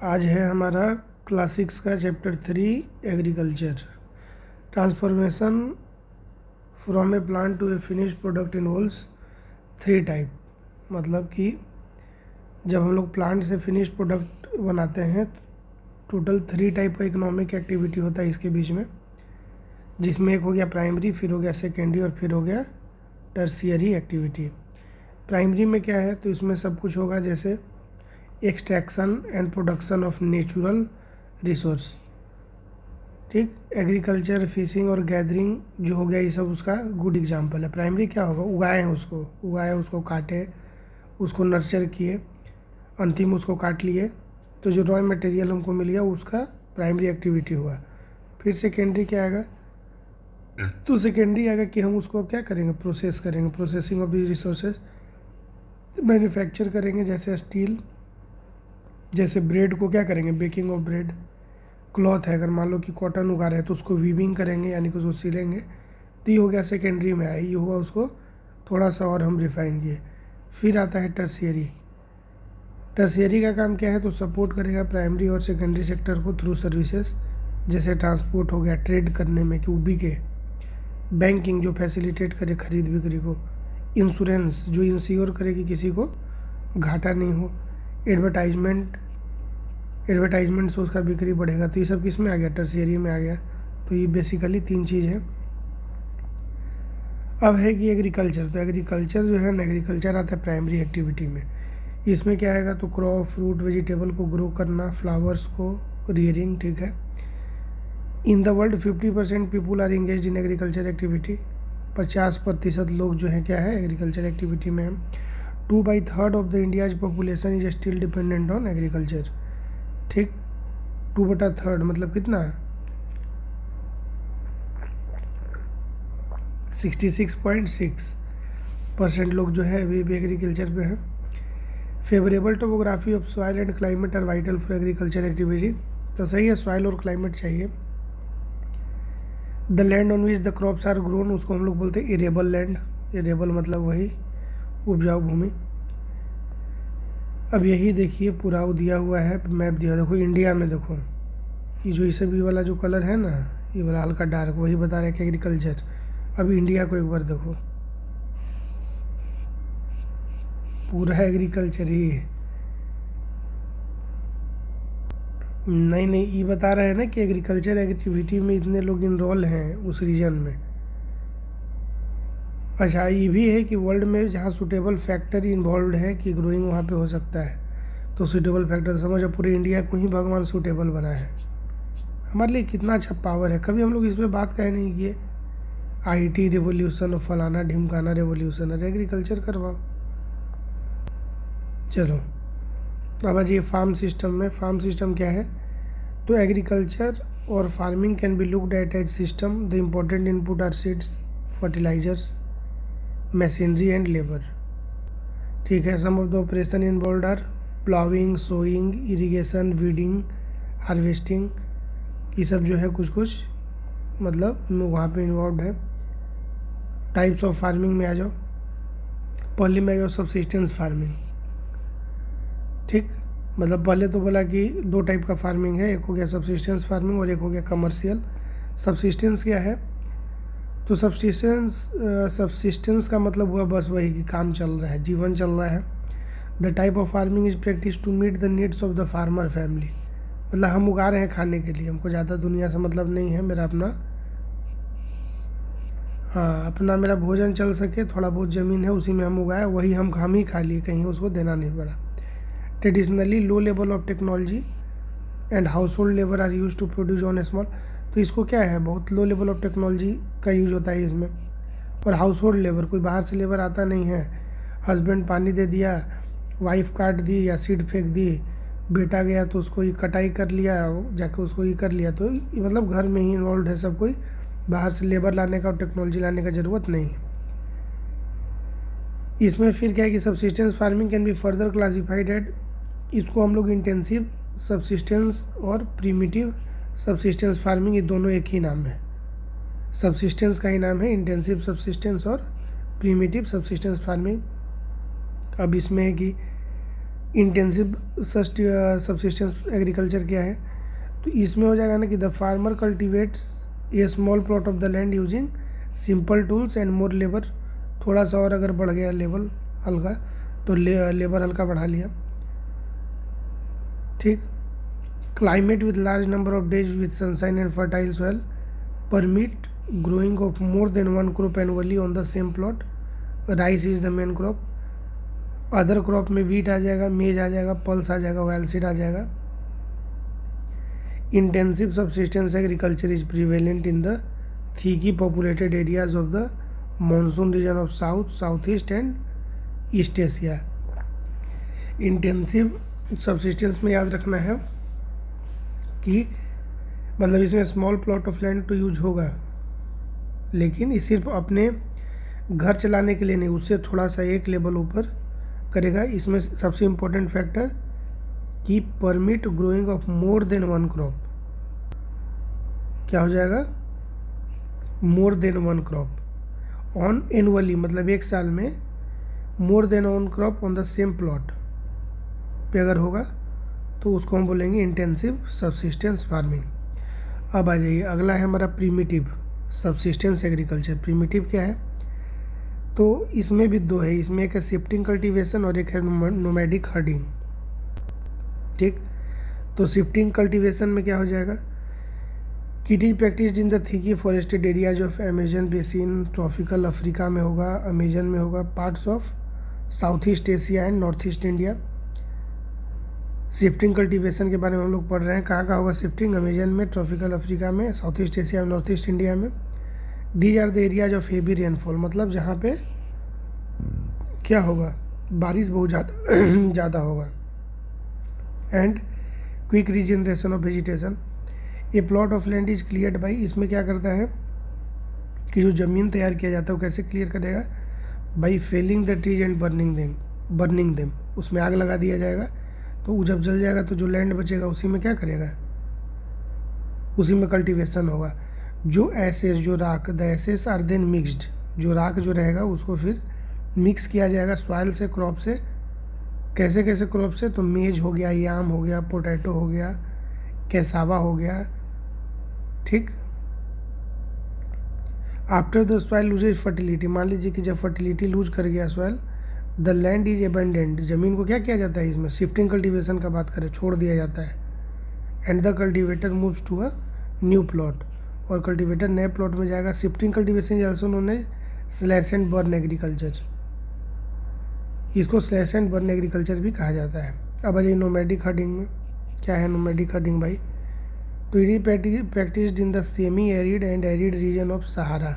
आज है हमारा क्लास 6 का chapter 3 agriculture. Transformation from a plant to a finish product involves 3 type. मतलब कि जब हम लोग प्लांट से फिनिश प्रोडक्ट बनाते हैं टोटल 3 टाइप का इकोनॉमिक एक्टिविटी होता है इसके बीच में, जिसमें एक हो गया प्राइमरी, फिर हो गया सेकेंडरी और फिर हो गया टर्शियरी एक्टिविटी। प्राइमरी में क्या है तो इसमें सब कुछ होगा, जैसे extraction and production of natural resource, ठीक। एग्रीकल्चर, फिशिंग और गैदरिंग जो हो गया ये सब उसका गुड एग्जांपल है। प्राइमरी क्या होगा, उगाए उसको काटे, उसको नर्चर किए, अंतिम उसको काट लिए, तो जो रॉ मटेरियल हमको मिल गया उसका प्राइमरी एक्टिविटी हुआ। फिर सेकेंडरी क्या आएगा, तो सेकेंडरी आएगा कि हम उसको अब क्या करेंगे, प्रोसेस करेंगे, processing of the resources, manufacture करेंगे, जैसे स्टील, जैसे ब्रेड को क्या करेंगे, बेकिंग ऑफ ब्रेड। क्लॉथ है, अगर मान लो कि कॉटन उगा रहे हैं तो उसको वीविंग करेंगे, यानी कि उसको सिलेंगे, तो ये हो गया सेकेंडरी में आया, ये हुआ, उसको थोड़ा सा और हम रिफाइन किए। फिर आता है टर्शियरी। टर्शियरी का काम क्या है, तो सपोर्ट करेगा प्राइमरी और सेकेंडरी सेक्टर को थ्रू सर्विसेज, जैसे ट्रांसपोर्ट हो गया, ट्रेड करने में कि बिके, बैंकिंग जो फैसिलिटेट करे खरीद बिक्री को, इंश्योरेंस जो इंश्योर करे कि किसी को घाटा नहीं हो, एडवर्टाइजमेंट से उसका बिक्री बढ़ेगा। तो ये सब किस में आ गया, टर्शियरी में आ गया। तो ये बेसिकली 3 चीज़ है। अब है कि एग्रीकल्चर, तो एग्रीकल्चर जो है ना, एग्रीकल्चर आता है प्राइमरी एक्टिविटी में। इसमें क्या आएगा, तो क्रॉप, फ्रूट, वेजिटेबल को ग्रो करना, फ्लावर्स को रियरिंग, ठीक है। In the world 50% people are engage in agriculture activity. 50% लोग जो है क्या है, एग्रीकल्चर एक्टिविटी में है। 2/3 of the India's population is still dependent on agriculture, ठीक। 2/3 मतलब कितना, 66.6% लोग जो है अभी भी एग्रीकल्चर पे हैं। Favourable topography of soil and climate are vital for agriculture activity. तो सही है, सॉइल और क्लाइमेट चाहिए। The land on which the crops are grown, उसको हम लोग बोलते हैं इरेबल लैंड। इरेबल मतलब वही उपजाऊ भूमि। अब यही देखिए पूरा दिया हुआ है, मैप दिया, देखो इंडिया में, देखो ये जो इसे भी वाला जो कलर है ना, ये वाला हल्का डार्क, वही बता रहे हैं कि एग्रीकल्चर। अब इंडिया को एक बार देखो, पूरा एग्रीकल्चर ही है। नहीं, ये बता रहे हैं ना कि एग्रीकल्चर एक्टिविटी में इतने लोग इनरोल हैं उस रीजन में। अच्छा, ये भी है कि वर्ल्ड में जहाँ सूटेबल फैक्टर इन्वॉल्व है कि ग्रोइंग वहाँ पे हो सकता है, तो सूटेबल फैक्टर समझो पूरे इंडिया को ही भगवान सूटेबल बना है। हमारे लिए कितना अच्छा पावर है, कभी हम लोग इस पर बात कहे नहीं किए। IT रिवोल्यूशन और फलाना ढिमकाना रिवोल्यूशन, अरे एग्रीकल्चर करवाओ। चलो अब आज ये फार्म सिस्टम में, फार्म सिस्टम क्या है, तो एग्रीकल्चर और farming can be looked at as system. The important input are seeds, fertilisers, machinery and labour, ठीक है। Some of the operation involve are ploughing, sowing, irrigation, weeding, harvesting, ये सब जो है कुछ मतलब वहाँ पे इन्वॉल्व है। टाइप्स ऑफ फार्मिंग में आ जाओ, पहले में आ जाओ सब्सिस्टेंस फार्मिंग, ठीक। मतलब पहले तो बोला कि 2 टाइप का फार्मिंग है, एक हो गया सब्सिस्टेंस फार्मिंग और एक हो गया कमर्शियल। सब्सिस्टेंस क्या है, तो सब्सिस्टेंस का मतलब हुआ बस वही कि काम चल रहा है, जीवन चल रहा है। The type of farming is practise to meet the needs of the farmer family, मतलब हम उगा रहे हैं खाने के लिए, हमको ज़्यादा दुनिया से मतलब नहीं है, मेरा अपना मेरा भोजन चल सके, थोड़ा बहुत ज़मीन है उसी में हम उगाए, वही हम ही खा लिए, कहीं उसको देना नहीं पड़ा। Traditionally low level of technology and household labour are use to produce on small, तो इसको क्या है, बहुत लो लेवल ऑफ टेक्नोलॉजी का यूज होता है इसमें। और हाउस होल्ड लेबर, कोई बाहर से लेबर आता नहीं है, हस्बैंड पानी दे दिया, वाइफ काट दी या सीड फेंक दी, बेटा गया तो उसको ही कटाई कर लिया, जाके उसको ही कर लिया, तो मतलब घर में ही इन्वॉल्व है सब कोई, बाहर से लेबर लाने का और टेक्नोलॉजी लाने का ज़रूरत नहीं है इसमें। फिर क्या है कि subsistence farming can be further classified at, इसको हम लोग इंटेंसिव सब्सिस्टेंस और प्रीमिटिव सब्सिस्टेंस फार्मिंग, ये दोनों एक ही नाम है। सब्सिस्टेंस का ही नाम है इंटेंसिव सब्सिस्टेंस और प्रीमिटिव सब्सिस्टेंस फार्मिंग। अब इसमें है कि इंटेंसिव सबसिस्टेंस एग्रीकल्चर क्या है, तो इसमें हो जाएगा ना कि the farmer cultivates A small plot of the land using simple tools and more labour. थोड़ा सा और अगर बढ़ गया लेवल हल्का तो लेबर हल्का बढ़ा लिया, ठीक। Climate with large number of days with sunshine and fertile soil permit growing of more than one crop annually on the same plot. Rice is the main crop. Other crop में wheat आ जाएगा, मेज आ जाएगा, pulse आ जाएगा, oilseed आ जाएगा। Intensive subsistence agriculture is prevalent in the thickly populated areas of the monsoon region of south, southeast and east Asia। Intensive subsistence में याद रखना है कि मतलब इसमें स्मॉल प्लॉट ऑफ लैंड तो यूज होगा, लेकिन ये सिर्फ अपने घर चलाने के लिए नहीं, उससे थोड़ा सा एक लेवल ऊपर करेगा। इसमें सबसे इम्पोर्टेंट फैक्टर कि permit growing of more than one crop, क्या हो जाएगा, more than one crop on annually, मतलब एक साल में more than one crop on the same plot पे अगर होगा तो उसको हम बोलेंगे इंटेंसिव सबसिस्टेंस फार्मिंग। अब आ जाइए, अगला है हमारा प्रिमिटिव सबसिस्टेंस एग्रीकल्चर। प्रिमिटिव क्या है, तो इसमें भी दो है, इसमें एक है शिफ्टिंग कल्टीवेशन और एक है नोमैडिक हर्डिंग, ठीक। तो शिफ्टिंग कल्टीवेशन में क्या हो जाएगा कि it is practised in the thickly forested areas of Amazon basin. Tropical Africa में होगा, अमेजन में होगा, parts of south east Asia and north east India. Shifting cultivation के बारे में हम लोग पढ़ रहे हैं, कहाँ कहाँ होगा शिफ्टिंग, अमेजन में, ट्रॉपिकल अफ्रीका में, साउथ ईस्ट एशिया में, नॉर्थ ईस्ट इंडिया में। These are the areas of heavy rainfall, मतलब जहाँ पे क्या होगा, बारिश बहुत ज़्यादा होगा। And quick regeneration of vegetation. ये plot of land is cleared by, इसमें क्या करता है कि जो ज़मीन तैयार किया जाता है वो कैसे क्लियर करेगा, by failing the trees and burning them. उसमें आग लगा दिया जाएगा, तो वो जब जल जाएगा तो जो लैंड बचेगा उसी में क्या करेगा, उसी में कल्टीवेशन होगा। जो एसेस, जो राख, the ashes are then mixed, जो राख जो रहेगा उसको फिर मिक्स किया जाएगा सॉइल से, क्रॉप से। कैसे कैसे क्रॉप से, तो मेज हो गया, याम हो गया, पोटैटो हो गया, कैसावा हो गया, ठीक। After the soil loses fertility, मान लीजिए कि जब फर्टिलिटी लूज कर गया soil, the land is abandoned, ज़मीन को क्या किया जाता है, इसमें शिफ्टिंग कल्टीवेशन का बात करें, छोड़ दिया जाता है। And the cultivator moves to a new plot, और कल्टीवेटर नए प्लॉट में जाएगा। Shifting cultivation is also known as slash and burn agriculture, इसको स्लैश एंड बर्न एग्रीकल्चर भी कहा जाता है। अब आ जाइए नोमैडिक हर्डिंग में, क्या है नोमैडिक हर्डिंग भाई, तो it is practised in the semi arid and arid region of Sahara,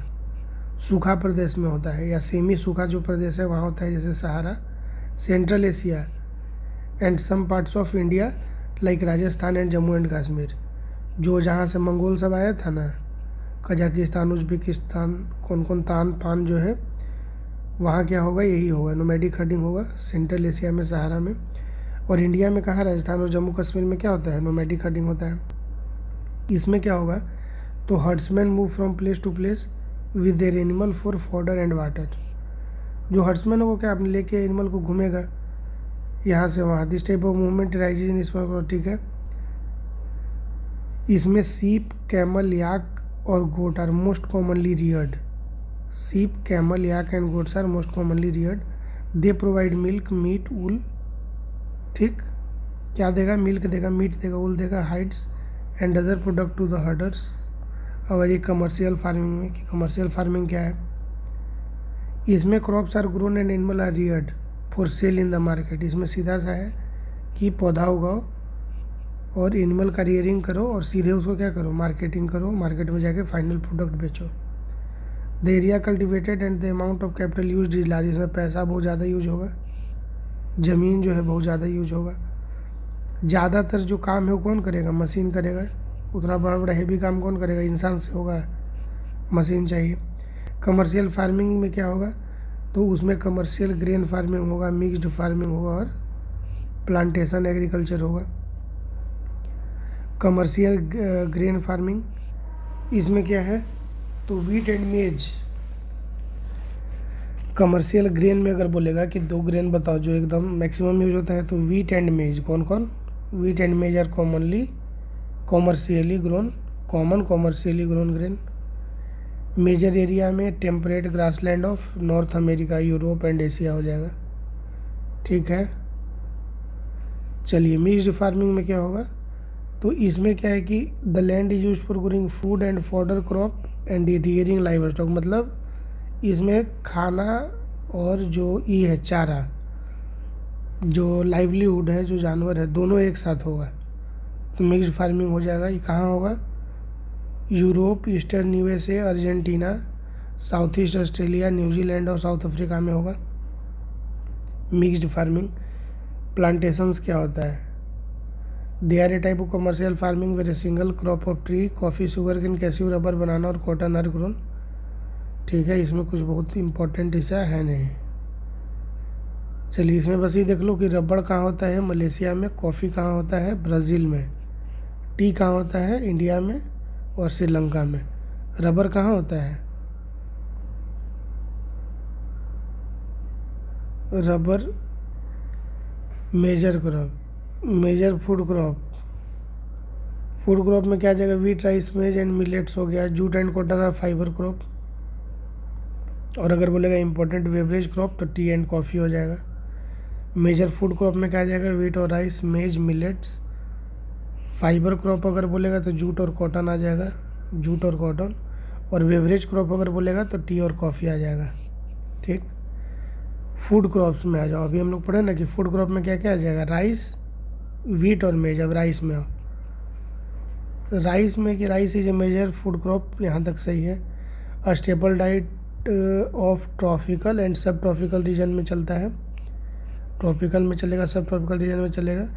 सूखा प्रदेश में होता है, या सेमी सूखा जो प्रदेश है वहाँ होता है, जैसे Sahara, central Asia and some parts of India like Rajasthan and Jammu and Kashmir. जो जहाँ से मंगोल सब आया था ना, कजाकिस्तान, उज्बेकिस्तान, कौन तान पान जो है, वहाँ क्या होगा, यही होगा, नोमैडिक हर्डिंग होगा सेंट्रल एशिया में, सहारा में। और इंडिया में कहाँ, राजस्थान और जम्मू कश्मीर में क्या होता है, नोमैडिक हर्डिंग होता है। इसमें क्या होगा, तो herdsman move from place to place with their animal for fodder and water. जो हर्ट्समैन है वो क्या, अपने लेके एनिमल को घूमेगा यहाँ से वहाँ। This type of movement rises in इसमें, ठीक है। इसमें सीप, कैमल, याक और goat are most commonly reared. Sheep, camel, yak and goats are most commonly reared. They provide milk, meat, wool, ठीक। क्या देगा, मिल्क देगा, मीट देगा, वूल देगा, hides and other product to the herders. अब ये commercial farming में, कि कमर्शियल फार्मिंग क्या है, इसमें crops are grown and animal are reared for sale in the market. इसमें सीधा सा है कि पौधा उगाओ और एनिमल का रियरिंग करो और सीधे उसको क्या करो, मार्केटिंग करो, मार्केट में जाके फाइनल प्रोडक्ट बेचो। The area cultivated and the amount of capital use is large, इसमें पैसा बहुत ज़्यादा यूज होगा, ज़मीन जो है बहुत ज़्यादा यूज होगा। ज़्यादातर जो काम है वो कौन करेगा, मशीन करेगा। उतना बड़ा बड़ा हैवी काम कौन करेगा, इंसान से होगा, मशीन चाहिए। कमर्शियल फार्मिंग में क्या होगा, तो उसमें कमर्शियल ग्रेन फार्मिंग होगा, मिक्स्ड फार्मिंग होगा और प्लांटेशन एग्रीकल्चर होगा। कमर्शियल ग्रेन फार्मिंग, इसमें क्या है, तो वीट एंड मेज, कमर्शियल ग्रेन में अगर बोलेगा कि 2 ग्रेन बताओ जो एकदम मैक्सिमम यूज होता है, तो वीट एंड मेज। कौन कौन? Wheat and maize are commercially grown grain. Major area में temperate grassland of North America, Europe and Asia हो जाएगा। ठीक है, चलिए मिक्स्ड फार्मिंग में क्या होगा? तो इसमें क्या है कि the land is use for growing food and fodder crop and rearing live stock. मतलब इसमें खाना और जो ये है चारा, जो लाइवलीहुड है, जो जानवर है, दोनों एक साथ होगा, तो मिक्स्ड फार्मिंग हो जाएगा। ये कहाँ होगा? Europe, eastern USA, Argentina, south east Australia, New Zealand और साउथ अफ्रीका में होगा मिक्स्ड फार्मिंग। प्लांटेशंस क्या होता है? They are a type of commercial farming where a single crop of tree, coffee, sugar cane, cashew, rubber, banana और cotton are grown. ठीक है, इसमें कुछ बहुत इंपॉर्टेंट हिस्सा है नहीं। चलिए इसमें बस ये देख लो कि रबड़ कहाँ होता है? मलेशिया में। कॉफ़ी कहाँ होता है? ब्राज़ील में। टी कहाँ होता है? इंडिया में और श्रीलंका में। रबर कहाँ होता है? रबर मेजर फूड क्रॉप में क्या आ जाएगा? Wheat, rice, maize and millets हो गया। Jute and cotton are fibre crop. और अगर बोलेगा इंपॉर्टेंट बेवरेज क्रॉप तो टी एंड कॉफ़ी हो जाएगा। मेजर फूड क्रॉप में क्या आ जाएगा? वीट और राइस, मेज, मिलेट्स। फाइबर क्रॉप अगर बोलेगा तो जूट और कॉटन आ जाएगा, जूट और कॉटन। और बेवरेज क्रॉप अगर बोलेगा तो टी और कॉफ़ी आ जाएगा। ठीक, फूड क्रॉप्स में आ जाओ। अभी हम लोग पढ़े ना कि फूड क्रॉप में क्या क्या आ जाएगा? राइस, वीट और मेज। अब राइस में आओ। राइस में कि rice is a major food crop, यहाँ तक सही है। A staple diet of tropical and sub tropical region में चलता है। ट्रॉपिकल में चलेगा, सब ट्रॉपिकल रीजन में चलेगा।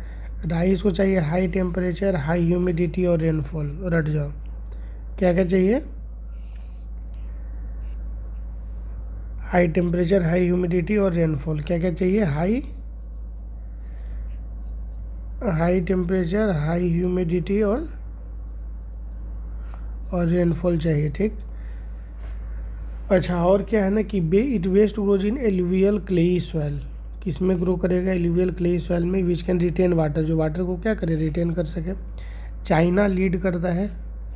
राइस को चाहिए हाई टेम्परेचर, हाई ह्यूमिडिटी और रेनफॉल। रट जाओ, क्या क्या चाहिए? हाई टेम्परेचर, हाई ह्यूमिडिटी और रेनफॉल। क्या क्या चाहिए? हाई टेम्परेचर, हाई ह्यूमिडिटी और रेनफॉल चाहिए। ठीक, अच्छा और क्या है ना कि it best grows in alluvial clayey soil. किस में ग्रो करेगा? एलुवियल क्लेई सॉइल में, विच कैन रिटेन वाटर, जो वाटर को क्या करे? रिटेन कर सके। चाइना लीड करता है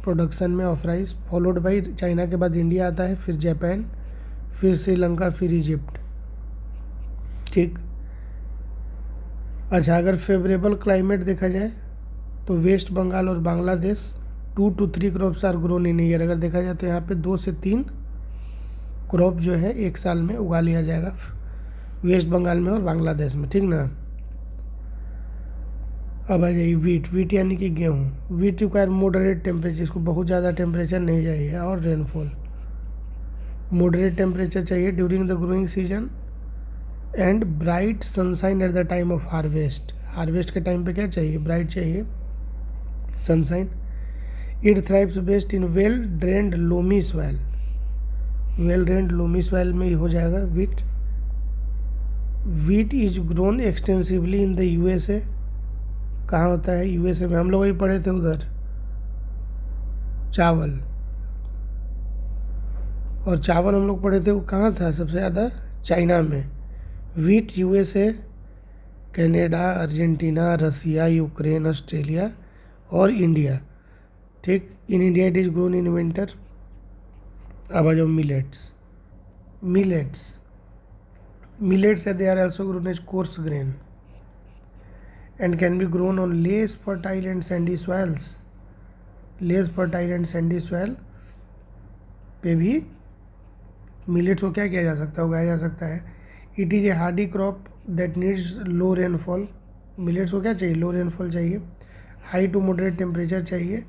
प्रोडक्शन में of rice, followed by, China के बाद इंडिया आता है, फिर जापान, फिर श्रीलंका, फिर इजिप्ट। ठीक, अच्छा अगर फेवरेबल क्लाइमेट देखा जाए तो वेस्ट बंगाल और Bangladesh 2 to 3 crops are grown in year. अगर देखा जाए तो यहाँ पे 2 से 3 क्रॉप जो है एक साल में उगा लिया जाएगा वेस्ट बंगाल में और बांग्लादेश में। ठीक ना, अब आ जाइए वीट यानी कि गेहूँ। वीट रिक्वायर मॉडरेट टेम्परेचर, इसको बहुत ज़्यादा टेम्परेचर नहीं चाहिए, और रेनफॉल। मॉडरेट टेम्परेचर चाहिए during the growing season and bright sunshine at the time of harvest. Harvest के टाइम पे क्या चाहिए? ब्राइट चाहिए, sunshine. It thrives best in well drained loamy soil. Well drained loamy soil में ही हो जाएगा wheat. Wheat is grown extensively in the USA. कहाँ होता है? यूएसए में। हम लोग वही पढ़े थे उधर, चावल। और चावल हम लोग पढ़े थे वो कहाँ था सबसे ज़्यादा? चाइना में। Wheat USA, Canada, Argentina, Russia, Ukraine, Australia और इंडिया। ठीक, in India it is grown in winter. अब आ जाओ मिलेट्स है, they are also grown as coarse grain and can be grown on less fertile and sandy soils। Less fertile and Sandy soil पे भी millets को क्या किया जा सकता है? उगाया जा सकता है। It is a Hardy crop that needs low rainfall. Millets को क्या चाहिए? लो रेनफॉल चाहिए, हाई टू मॉडरेट टेम्परेचर चाहिए।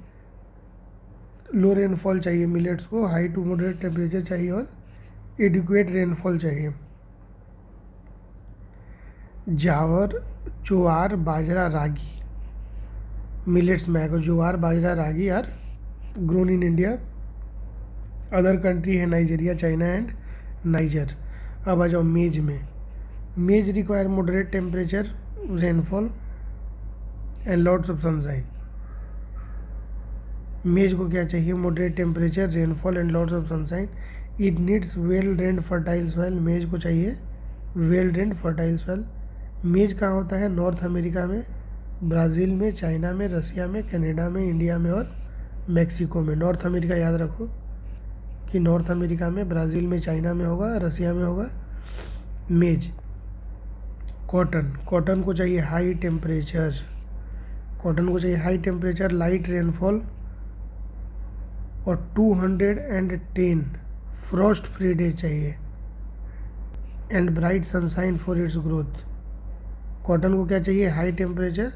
लो रेनफॉल चाहिए मिलेट्स को, हाई टू मॉडरेट टेम्परेचर चाहिए और एडिक्वेट रेनफॉल चाहिए। जावर, ज्वार, बाजरा, रागी मिलेट्स में आएगा। Jowar, bajra, ragi are grown in India. Other country है नाइजीरिया, चाइना एंड नाइजर। अब आ जाओ मेज में। Maize require moderate temperature, rainfall and lots of sunshine. Maize को क्या चाहिए? Moderate temperature, rainfall and lots of sunshine. It needs well drained fertile soil, maize को चाहिए वेल ड्रेन्ड फर्टाइल सॉइल। मेज कहाँ होता है? नॉर्थ अमेरिका में, ब्राज़ील में, चाइना में, रसिया में, कनाडा में, इंडिया में और मैक्सिको में। नॉर्थ अमेरिका याद रखो कि नॉर्थ अमेरिका में, ब्राज़ील में, चाइना में होगा, रसिया में होगा मेज। कॉटन को चाहिए हाई टेम्परेचर, कॉटन को चाहिए हाई टेम्परेचर, लाइट रेनफॉल और 210 फ्रॉस्ट फ्री डे चाहिए and bright sunshine for its growth. Cotton को क्या चाहिए? हाई टेम्परेचर,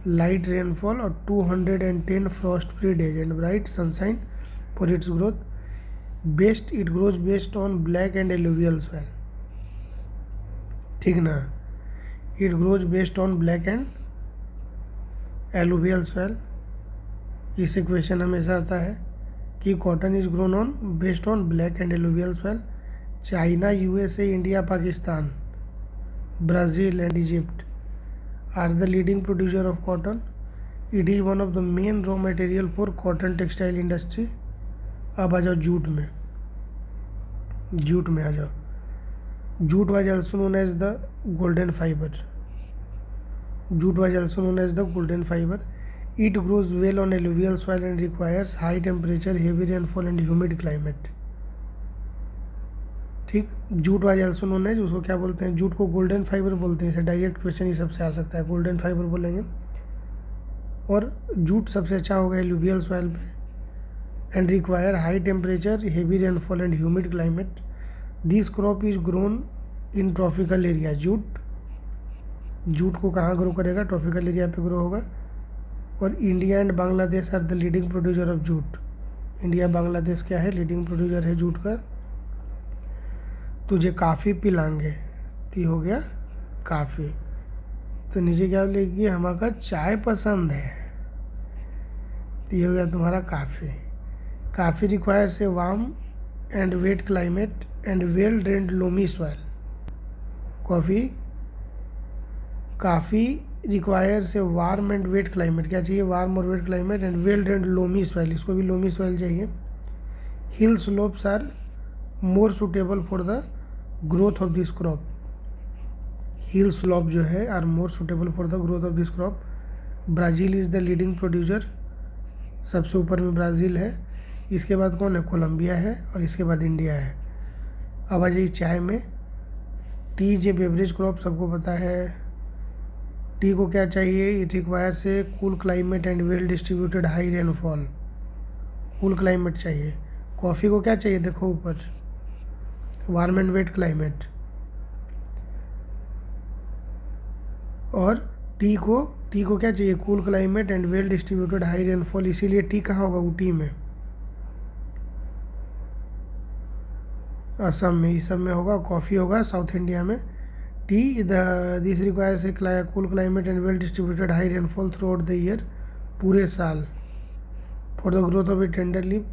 लाइट रेनफॉल और 210 Frost free days and bright sunshine for its growth. Best it grows based on black and alluvial soil, ठीक ना? It grows based on black and alluvial soil. इससे question हमेशा आता है कि cotton is grown on based on black and alluvial soil. China, USA, India, Pakistan, Brazil and Egypt are the leading producer of cotton. It is one of the main raw material for cotton textile industry. अब आ जाओ jute में, jute में आ जाओ। Jute was also known as the golden fibre, jute was also known as the golden fibre. It grows well on alluvial soil and requires high temperature, heavy rainfall and humid climate, ठीक। Jute was also known as, उसको क्या बोलते हैं? Jute को golden fibre बोलते हैं। इसे direct question ही सबसे आ सकता है, गोल्डन फाइबर बोलेंगे। और जूट सबसे अच्छा होगा एलुवियल सॉइल पे and require high temperature, heavy rainfall and humid climate. This crop is grown in tropical area. Jute को कहाँ ग्रो करेगा? ट्रॉपिकल एरिया पे ग्रो होगा। और India and Bangladesh are the leading producer of jute. India Bangladesh क्या है? Leading producer है jute का। तुझे काफ़ी पिलाएंगे, तो हो गया काफ़ी। तो नीचे क्या लिखिए? हमारा चाय पसंद है, तो ये हो गया तुम्हारा coffee. Coffee requires a warm and wet climate and well drained loamy soil. Coffee requires a warm and wet climate, क्या चाहिए? वार्म और wet climate and well drained loamy soil, इसको भी लोमी सॉइल चाहिए। Hill slopes are more suitable for the growth of this crop. Hill slope जो है are more suitable for the growth of this crop. Brazil is the leading producer, सबसे ऊपर में Brazil है। इसके बाद कौन है? कोलंबिया है और इसके बाद इंडिया है। अब आ जाइए चाय में। T is a beverage crop, सबको पता है। टी को क्या चाहिए? It requires a cool climate and well distributed high rainfall, cool climate चाहिए। कॉफ़ी को क्या चाहिए? देखो ऊपर, वार्म एंड वेट क्लाइमेट। और टी को क्या चाहिए? Cool climate and well distributed high rainfall. इसीलिए टी कहाँ होगा? ऊटी में, असम में, इस सब में होगा। कॉफ़ी होगा साउथ इंडिया में। T this requires a cool climate and well distributed high rainfall through out the year, पूरे साल, for the growth of A tender leave.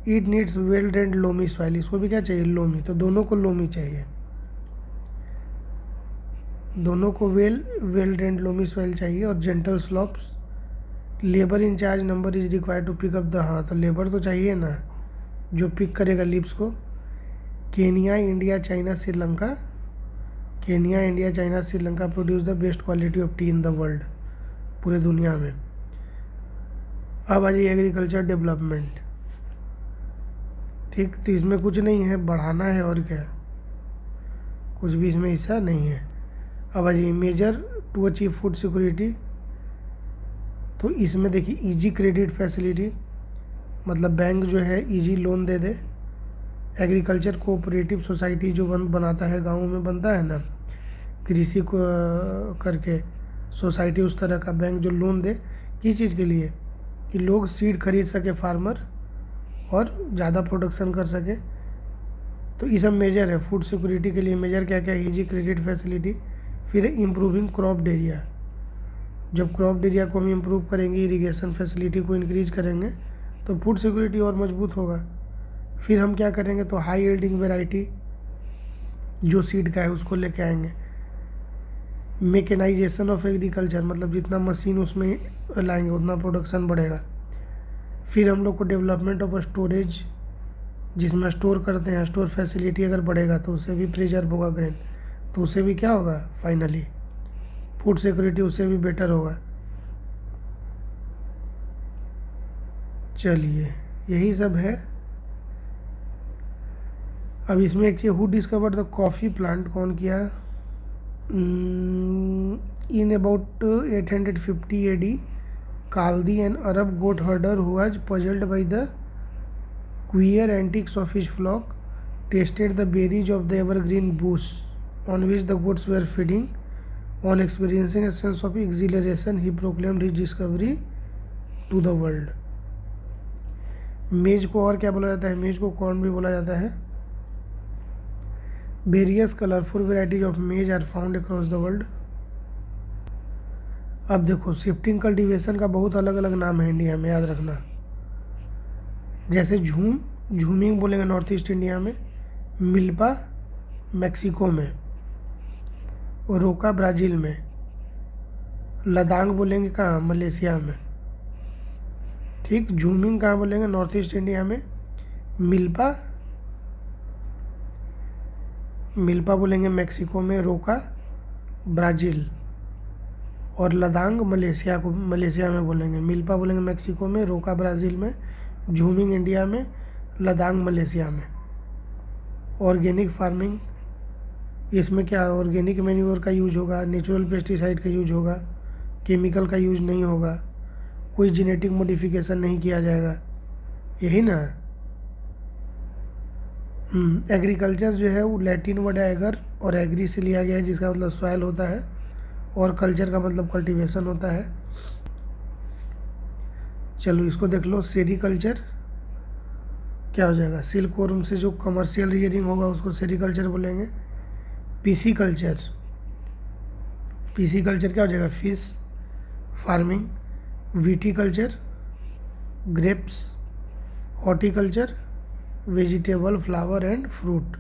It needs well drained loamy soil, इसको भी क्या चाहिए? Loamy. तो दोनों को लोमी चाहिए, दोनों को वेल ड्रेन्ड लोमी सॉइल चाहिए। और gentle slopes. Labour in charge number is required to pick up the, हाँ तो लेबर तो चाहिए ना जो पिक करेगा लीव्स को। Kenya, India, China, Sri Lanka, Kenya, India, China, Sri Lanka produce the best quality of T in the world, पूरे दुनिया में। अब आ जाइए एग्रीकल्चर डेवलपमेंट, ठीक। तो इसमें कुछ नहीं है, बढ़ाना है और क्या, कुछ भी इसमें हिस्सा नहीं है। अब आ जाइए major to achieve food security. तो इसमें देखिए इजी क्रेडिट फैसिलिटी, मतलब बैंक जो है इजी लोन दे दे। एग्रीकल्चर कोऑपरेटिव सोसाइटी जो बनाता है, गाँव में बनता है ना कृषि को करके सोसाइटी, उस तरह का बैंक जो लोन दे। किस चीज़ के लिए? कि लोग सीड खरीद सके, फार्मर, और ज़्यादा प्रोडक्शन कर सके। तो ये सब मेजर है फूड सिक्योरिटी के लिए। मेजर क्या क्या? इजी क्रेडिट फैसिलिटी, फिर इम्प्रूविंग क्रॉप एरिया। जब क्रॉप एरिया को हम इम्प्रूव करेंगे, इरिगेशन फैसिलिटी को इंक्रीज करेंगे, तो फूड सिक्योरिटी और मजबूत होगा। फिर हम क्या करेंगे? तो हाई यील्डिंग वेराइटी जो सीड का है उसको लेके आएंगे। मैकेनाइजेशन ऑफ एग्रीकल्चर, मतलब जितना मशीन उसमें लाएंगे उतना प्रोडक्शन बढ़ेगा। फिर हम लोग को डेवलपमेंट ऑफ स्टोरेज जिसमें स्टोर करते हैं, स्टोर फैसिलिटी अगर बढ़ेगा तो उससे भी प्रिजर्व होगा ग्रेन, तो उससे भी क्या होगा, फाइनली फूड सिक्योरिटी उससे भी बेटर होगा। चलिए यही सब है। अब इसमें एक चीज़, who discovered the coffee plant, कौन किया? In about 850 AD, Kaldi, an Arab goat herder who was puzzled by the queer antics of his flock, tasted the berries of the evergreen bush on which the goats were feeding. On experiencing a sense of exhilaration, he proclaimed his discovery to the world. मेज को और क्या बोला जाता है? मेज को corn भी बोला जाता है। Various colourful varieties of maize are found across the world. अब देखो, शिफ्टिंग कल्टीवेशन का बहुत अलग अलग नाम है इंडिया में, याद रखना। जैसे झूमिंग बोलेंगे नॉर्थ ईस्ट इंडिया में, मिल्पा मैक्सिको में, रोका ब्राज़ील में, लदांग बोलेंगे कहाँ, मलेशिया में। ठीक, झूमिंग कहाँ बोलेंगे, नॉर्थ ईस्ट इंडिया में, मिल्पा बोलेंगे मैक्सिको में, रोका ब्राज़ील, और लदांग मलेशिया में बोलेंगे। मिल्पा बोलेंगे मैक्सिको में, रोका ब्राज़ील में, झूमिंग इंडिया में, लदांग मलेशिया में। ऑर्गेनिक फार्मिंग, इसमें क्या, ऑर्गेनिक मैन्योर का यूज होगा, नेचुरल पेस्टिसाइड का यूज होगा, केमिकल का यूज नहीं होगा, कोई जेनेटिक मॉडिफिकेशन नहीं किया जाएगा, यही ना। एग्रीकल्चर जो है वो लैटिन वर्ड है एगर और एग्री से लिया गया है, जिसका मतलब सॉइल होता है, और कल्चर का मतलब कल्टीवेशन होता है। चलो इसको देख लो, सेरीकल्चर क्या हो जाएगा, सिल्क वर्म से जो कमर्शियल रियरिंग होगा उसको सेरीकल्चर बोलेंगे। पीसीकल्चर क्या हो जाएगा, fish farming. Viticulture grapes. Horticulture vegetable, flower and fruit.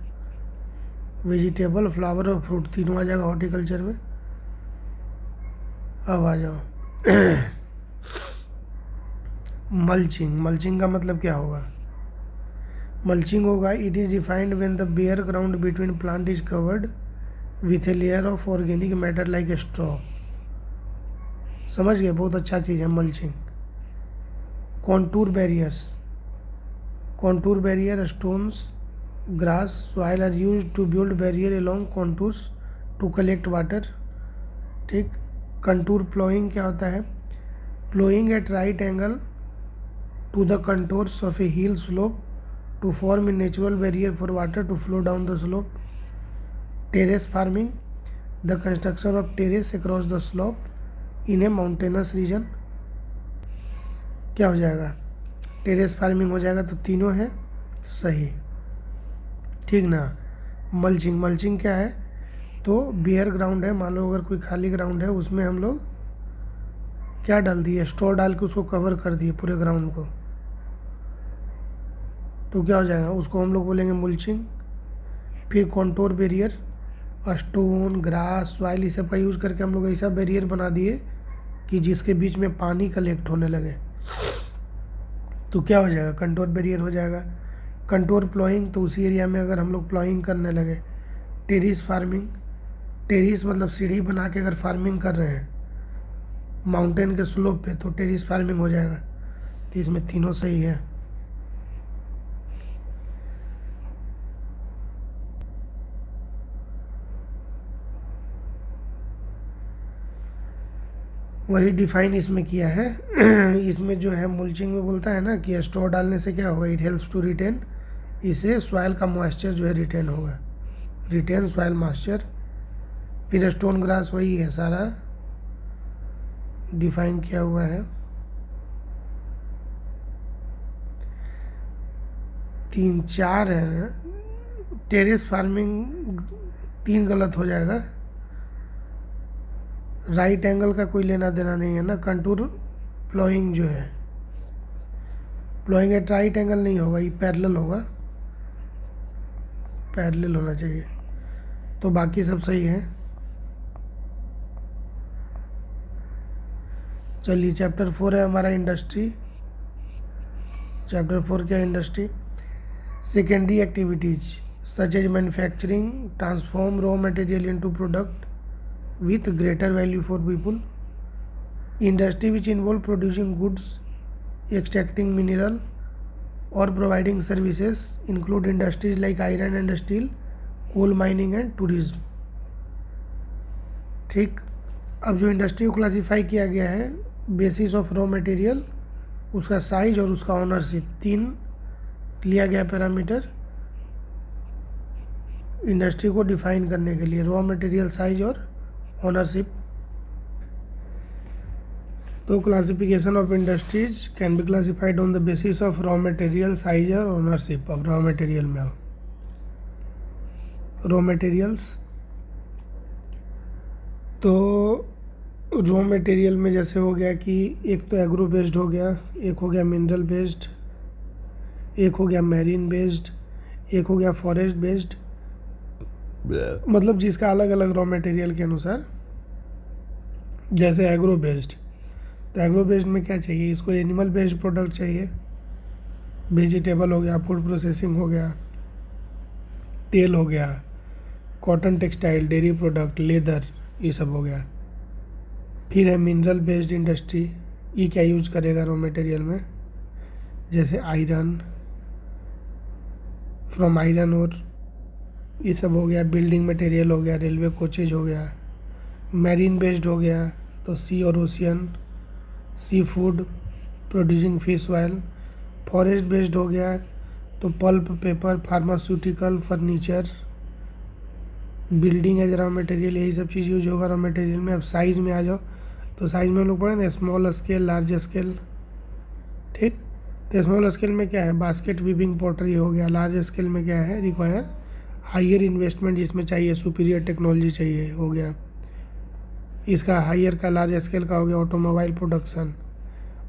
Vegetable, flower और फ्रूट तीनों आ जाएगा हॉर्टिकल्चर में। अब आ जाओ मल्चिंग का मतलब क्या होगा? मल्चिंग होगा, it is defined when the bare ground between plant is covered with a layer of organic matter like a straw. समझ गए, बहुत अच्छा चीज़ है mulching. Contour barrier, stones, grass, soil are used to build barrier along contours to collect water. ठीक। Contour ploughing क्या होता है? Ploughing at right angle to the contours of a hill slope to form a natural barrier for water to flow down the slope. Terrace farming, the construction of terrace across the slope in a mountainous region. क्या हो जाएगा? Terrace farming हो जाएगा। तो तीनों है सही, ठीक ना। मल्चिंग क्या है? तो बेयर ग्राउंड है, मान लो अगर कोई खाली ग्राउंड है उसमें हम लोग क्या डाल दिए, स्ट्रॉ डाल के उसको कवर कर दिए पूरे ग्राउंड को, तो क्या हो जाएगा, उसको हम लोग बोलेंगे मल्चिंग। फिर contour barrier, stone, grass, soil, इस सब का यूज़ करके हम लोग ऐसा बैरियर बना दिए कि जिसके बीच में पानी कलेक्ट होने लगे, तो क्या हो जाएगा, कंटोर बैरियर हो जाएगा। कंटोर प्लॉइंग, तो उसी एरिया में अगर हम लोग प्लॉइंग करने लगे। टेरिस फार्मिंग, टेरिस मतलब सीढ़ी बना के अगर फार्मिंग कर रहे हैं माउंटेन के स्लोप पे, तो टेरिस फार्मिंग हो जाएगा। तो इसमें तीनों सही है। वही डिफाइन इसमें किया है। इसमें जो है मल्चिंग में बोलता है ना कि स्ट्रॉ डालने से क्या होगा, इट हेल्प्स टू रिटेन, इससे सॉइल का मॉइस्चर जो है रिटेन होगा, रिटेन सॉइल मॉइस्चर। फिर स्टोन ग्रास, वही है सारा डिफाइन किया हुआ है। 3-4 है ना। टेरेस फार्मिंग 3 गलत हो जाएगा, राइट एंगल का कोई लेना देना नहीं है ना। कंटूर प्लॉइंग जो है, प्लॉइंग एट राइट एंगल नहीं होगा, ये पैरेलल होगा, पैरेलल होना चाहिए। तो बाकी सब सही है। चलिए चैप्टर 4 है हमारा इंडस्ट्री। चैप्टर 4 क्या है, industry. Secondary activities such as manufacturing transform raw material into product with greater value for people. Industry which involve producing goods, extracting mineral or providing services include industries like iron and steel, coal mining and tourism. ठीक, अब जो industry को classify किया गया है basis of raw material, उसका size और उसका ऑनरशिप, 3 लिया गया पैरामीटर इंडस्ट्री को डिफाइन करने के लिए, रॉ मटेरियल, साइज और ऑनरशिप. तो classification of industries can be classified on the basis of raw material, size और ओनरशिप. अब रॉ मटेरियल में आओ. रॉ मटेरियल्स, तो रॉ मटेरियल में जैसे हो गया कि एक तो एग्रो बेस्ड हो गया, एक हो गया मिनरल बेस्ड, एक हो गया मैरीन बेस्ड, एक हो गया फॉरेस्ट बेस्ड. मतलब जिसका अलग अलग रॉ मटेरियल के अनुसार. जैसे एग्रो बेस्ड, तो एग्रो बेस्ड में क्या चाहिए इसको, एनिमल बेस्ड प्रोडक्ट चाहिए, वेजिटेबल हो गया, फूड प्रोसेसिंग हो गया, तेल हो गया, cotton textile, dairy product, leather, ये सब हो गया. फिर है मिनरल बेस्ड इंडस्ट्री. ये क्या यूज करेगा रॉ मटेरियल में, जैसे आयरन, फ्रॉम आयरन और ये सब हो गया. बिल्डिंग मटेरियल हो गया, रेलवे कोचेज हो गया. मैरीन बेस्ड हो गया तो सी और ocean, sea food producing fish oil. Forest based हो गया तो pulp, paper, pharmaceutical, furniture, building as raw material, यही सब चीज़ यूज होगा रॉ मटेरियल में. अब साइज़ में आ जाओ, तो साइज़ में हम लोग पढ़े ना स्मॉल स्केल, लार्ज स्केल. ठीक, तो स्मॉल स्केल में क्या है, बास्केट वीविंग पॉटरी हो गया. लार्ज स्केल में क्या है, रिक्वायर हायर इन्वेस्टमेंट जिसमें चाहिए, सुपीरियर टेक्नोलॉजी चाहिए, हो गया. इसका हायर का, लार्ज स्केल का हो गया ऑटोमोबाइल प्रोडक्शन.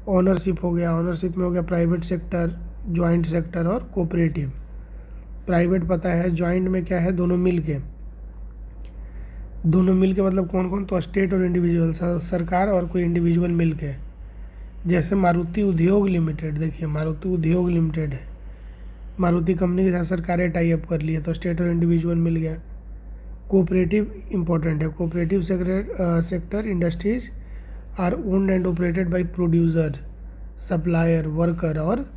ओनरशिप हो गया, ओनरशिप में हो गया प्राइवेट सेक्टर, जॉइंट सेक्टर और कोऑपरेटिव. प्राइवेट पता है, जॉइंट में क्या है, दोनों मिल के. दोनों मिल के मतलब कौन कौन, तो स्टेट और इंडिविजुअल, सरकार और कोई इंडिविजुअल मिल के. जैसे मारुति उद्योग लिमिटेड, देखिए मारुति उद्योग लिमिटेड है, मारुति कंपनी के साथ सरकारें टाई अप कर लिए, तो स्टेट और इंडिविजुअल मिल गया. कोऑपरेटिव इंपॉर्टेंट है. Cooperative sector industries are owned and operated by producer, supplier, worker और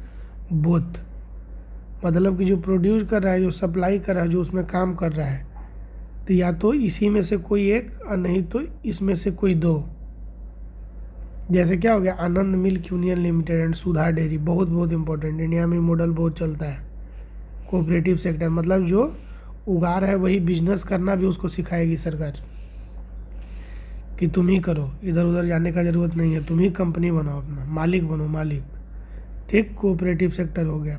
बोथ. मतलब कि जो प्रोड्यूस कर रहा है, जो सप्लाई कर रहा है, जो उसमें काम कर रहा है, तो या तो इसी में से कोई एक और नहीं तो इसमें से कोई दो. जैसे क्या हो गया, Anand milk union limited and Sudha dairy, बहुत बहुत इंपॉर्टेंट. इंडिया में मॉडल बहुत चलता है. कोऑपरेटिव सेक्टर मतलब जो उगा रहा है वही बिजनेस करना भी उसको सिखाएगी सरकार, कि तुम ही करो, इधर उधर जाने का ज़रूरत नहीं है, तुम ही कंपनी बनाओ, अपना मालिक बनो, मालिक. ठीक, कोऑपरेटिव सेक्टर हो गया.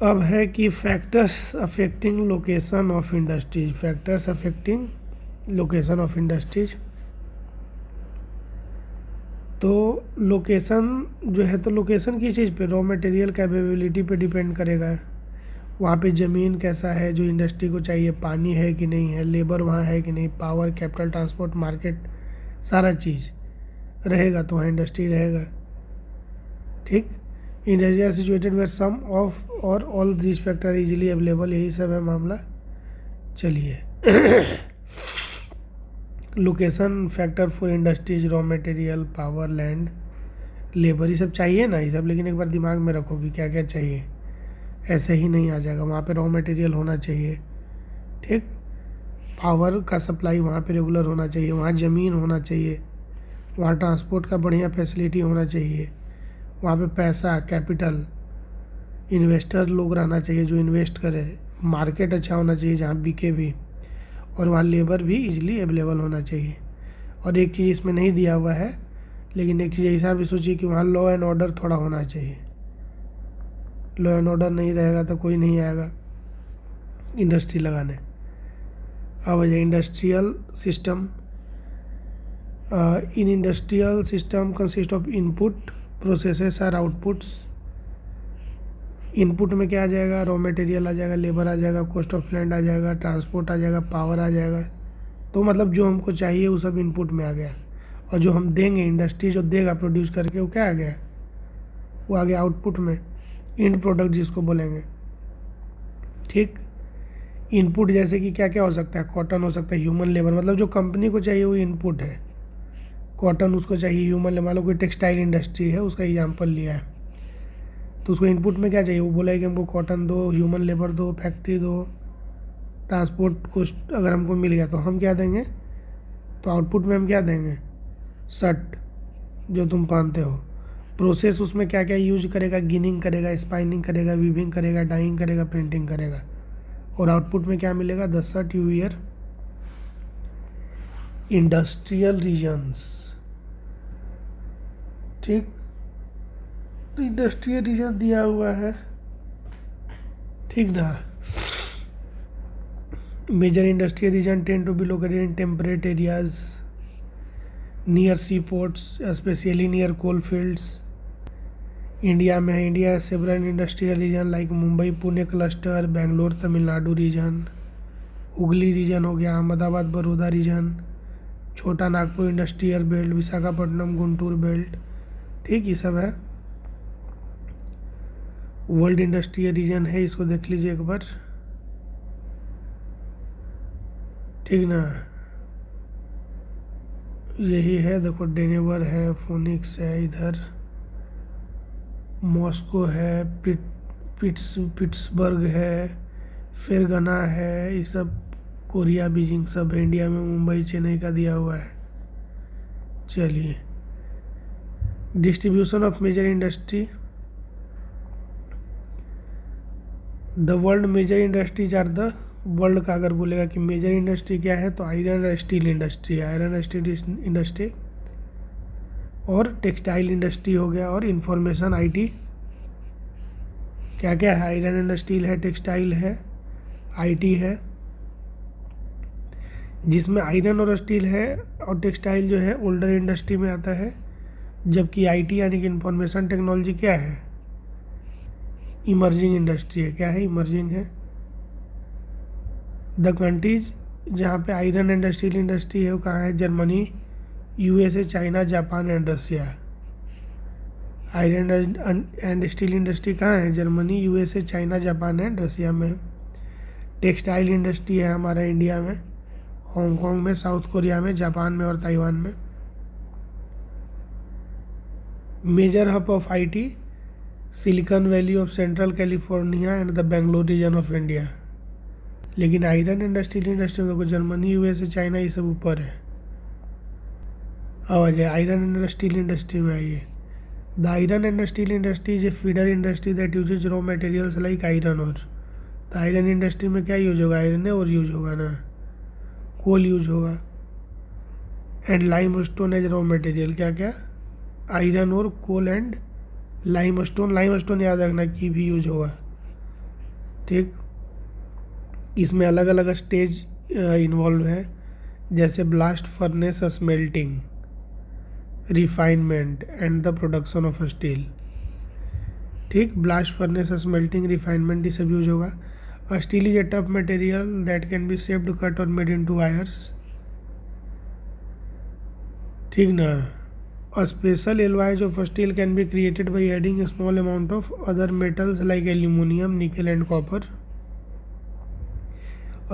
अब है कि factors affecting location of industries. Factors affecting location of industries, तो लोकेशन जो है, तो लोकेशन किस चीज़ पे, रॉ मटेरियल का अवेलेबिलिटी पे डिपेंड करेगा. वहाँ पे ज़मीन कैसा है जो इंडस्ट्री को चाहिए, पानी है कि नहीं है, लेबर वहाँ है कि नहीं, पावर, कैपिटल, ट्रांसपोर्ट, मार्केट, सारा चीज़ रहेगा तो वहाँ इंडस्ट्री रहेगा. ठीक, industry situated where some of और all this factor easily available, यही सब है मामला. चलिए location factor for industries, raw material, power, land, labour, ये सब चाहिए ना, ये सब. लेकिन एक बार दिमाग में रखो कि क्या क्या चाहिए, ऐसे ही नहीं आ जाएगा. वहाँ पे रॉ मटेरियल होना चाहिए. ठीक, पावर का सप्लाई वहाँ पे रेगुलर होना चाहिए, वहाँ ज़मीन होना चाहिए, वहाँ ट्रांसपोर्ट का बढ़िया फैसिलिटी होना चाहिए, वहाँ पे पैसा, कैपिटल, इन्वेस्टर लोग रहना चाहिए जो इन्वेस्ट करे, मार्केट अच्छा होना चाहिए जहाँ बिके भी, और वहाँ लेबर भी इजीली अवेलेबल होना चाहिए. और एक चीज़ इसमें नहीं दिया हुआ है, लेकिन एक चीज़ ऐसा भी सोचिए कि वहाँ लॉ एंड ऑर्डर थोड़ा होना चाहिए. लॉ एंड ऑर्डर नहीं रहेगा तो कोई नहीं आएगा इंडस्ट्री लगाने. अब industrial system. In industrial system consist of input, processes और आउटपुट्स. इनपुट में क्या आ जाएगा, रॉ मटेरियल आ जाएगा, लेबर आ जाएगा, कॉस्ट ऑफ लैंड आ जाएगा, ट्रांसपोर्ट आ जाएगा, पावर आ जाएगा. तो मतलब जो हमको चाहिए वो सब इनपुट में आ गया. और जो हम देंगे, इंडस्ट्री जो देगा प्रोड्यूस करके, वो क्या आ गया, वो आ गया आउटपुट में. एंड प्रोडक्ट जिसको बोलेंगे, ठीक। इनपुट जैसे कि क्या क्या हो सकता है, कॉटन हो सकता है, ह्यूमन लेबर, मतलब जो कंपनी को चाहिए वो इनपुट है। कॉटन उसको चाहिए, ह्यूमन लेबर, मान लो कोई टेक्सटाइल इंडस्ट्री है, उसका एग्जाम्पल लिया है, तो उसको इनपुट में क्या चाहिए, वो बोला है कि हमको कॉटन दो, ह्यूमन लेबर दो, फैक्ट्री दो, ट्रांसपोर्ट कॉस्ट अगर हमको मिल गया तो हम क्या देंगे, तो आउटपुट में हम क्या देंगे, शर्ट जो तुम पहनते हो। प्रोसेस उसमें क्या क्या यूज करेगा, गिनिंग करेगा, स्पाइनिंग करेगा, वीविंग करेगा, डाइंग करेगा, प्रिंटिंग करेगा, और आउटपुट में क्या मिलेगा, the shirt you wear. Industrial regions, ठीक। तो इंडस्ट्रियल रीजन दिया हुआ है, ठीक ना। Major industrial region tend to be located in temperate areas near sea ports, specially near coal fields. India में है, India several industrial region like Mumbai Pune cluster, Bangalore Tamil Nadu region, Hooghly region हो गया, Ahmedabad Baroda region, Chota Nagpur industrial belt, Visakhapatnam Guntur belt, ठीक, ये सब है। वर्ल्ड इंडस्ट्रियल रीजन है, इसको देख लीजिए एक बार, ठीक ना। यही है, देखो डेनेवर है, फोनिक्स है, इधर मॉस्को है, पिट्सबर्ग है, फेरगना है, ये सब कोरिया बीजिंग सब है। इंडिया में मुंबई चेन्नई का दिया हुआ है। चलिए, distribution of major industry, the world major industries are the, world का अगर बोलेगा कि मेजर इंडस्ट्री क्या है तो आयरन और स्टील इंडस्ट्री है, आयरन स्टील इंडस्ट्री, और टेक्सटाइल इंडस्ट्री हो गया, और इंफॉर्मेशन आईटी, क्या क्या है, आयरन एंड स्टील है, टेक्सटाइल है, आईटी है। जिसमें आयरन और स्टील है और टेक्सटाइल जो है ओल्डर इंडस्ट्री में आता है, जबकि आईटी यानी कि इंफॉर्मेशन टेक्नोलॉजी क्या है, इमर्जिंग इंडस्ट्री है। क्या है, इमर्जिंग है। द कंट्रीज जहाँ पे आयरन एंड स्टील इंडस्ट्री है वो कहाँ है, Germany, USA, China, Japan and Russia. Iron and steel industry कहाँ है, Germany, USA, China, Japan and Russia में। टेक्सटाइल इंडस्ट्री है हमारा इंडिया में, हांगकांग में, साउथ कोरिया में, जापान में और ताइवान में। Major hub of IT, Silicon Valley of central California and the Bangalore region of India. लेकिन आयरन एंड स्टील इंडस्ट्री में जर्मनी, यूएसए, चाइना ये सब ऊपर है। अब आ जाए आयरन एंड स्टील इंडस्ट्री में आइए। The iron and steel industry is a feeder industry that usage raw materials like iron और। तो आयरन इंडस्ट्री में क्या यूज होगा, आयरन और यूज होगा ना, कोल यूज होगा, and lime stone age raw material. क्या क्या, आयरन और कोल एंड लाइम स्टोन याद रखना की भी यूज होगा, ठीक। इसमें अलग अलग स्टेज इन्वॉल्व है, जैसे blast furnace, smelting, refinement and the production of steel, ठीक। ब्लास्ट फर्नेस, स्मेल्टिंग, रिफाइनमेंट ये सब यूज होगा। Steel is a tough material that can be shaped, cut और मेड इनटू वायर्स, ठीक ना। A special alloys of steel can be created by adding a small amount of other metals like aluminum, nickel and copper.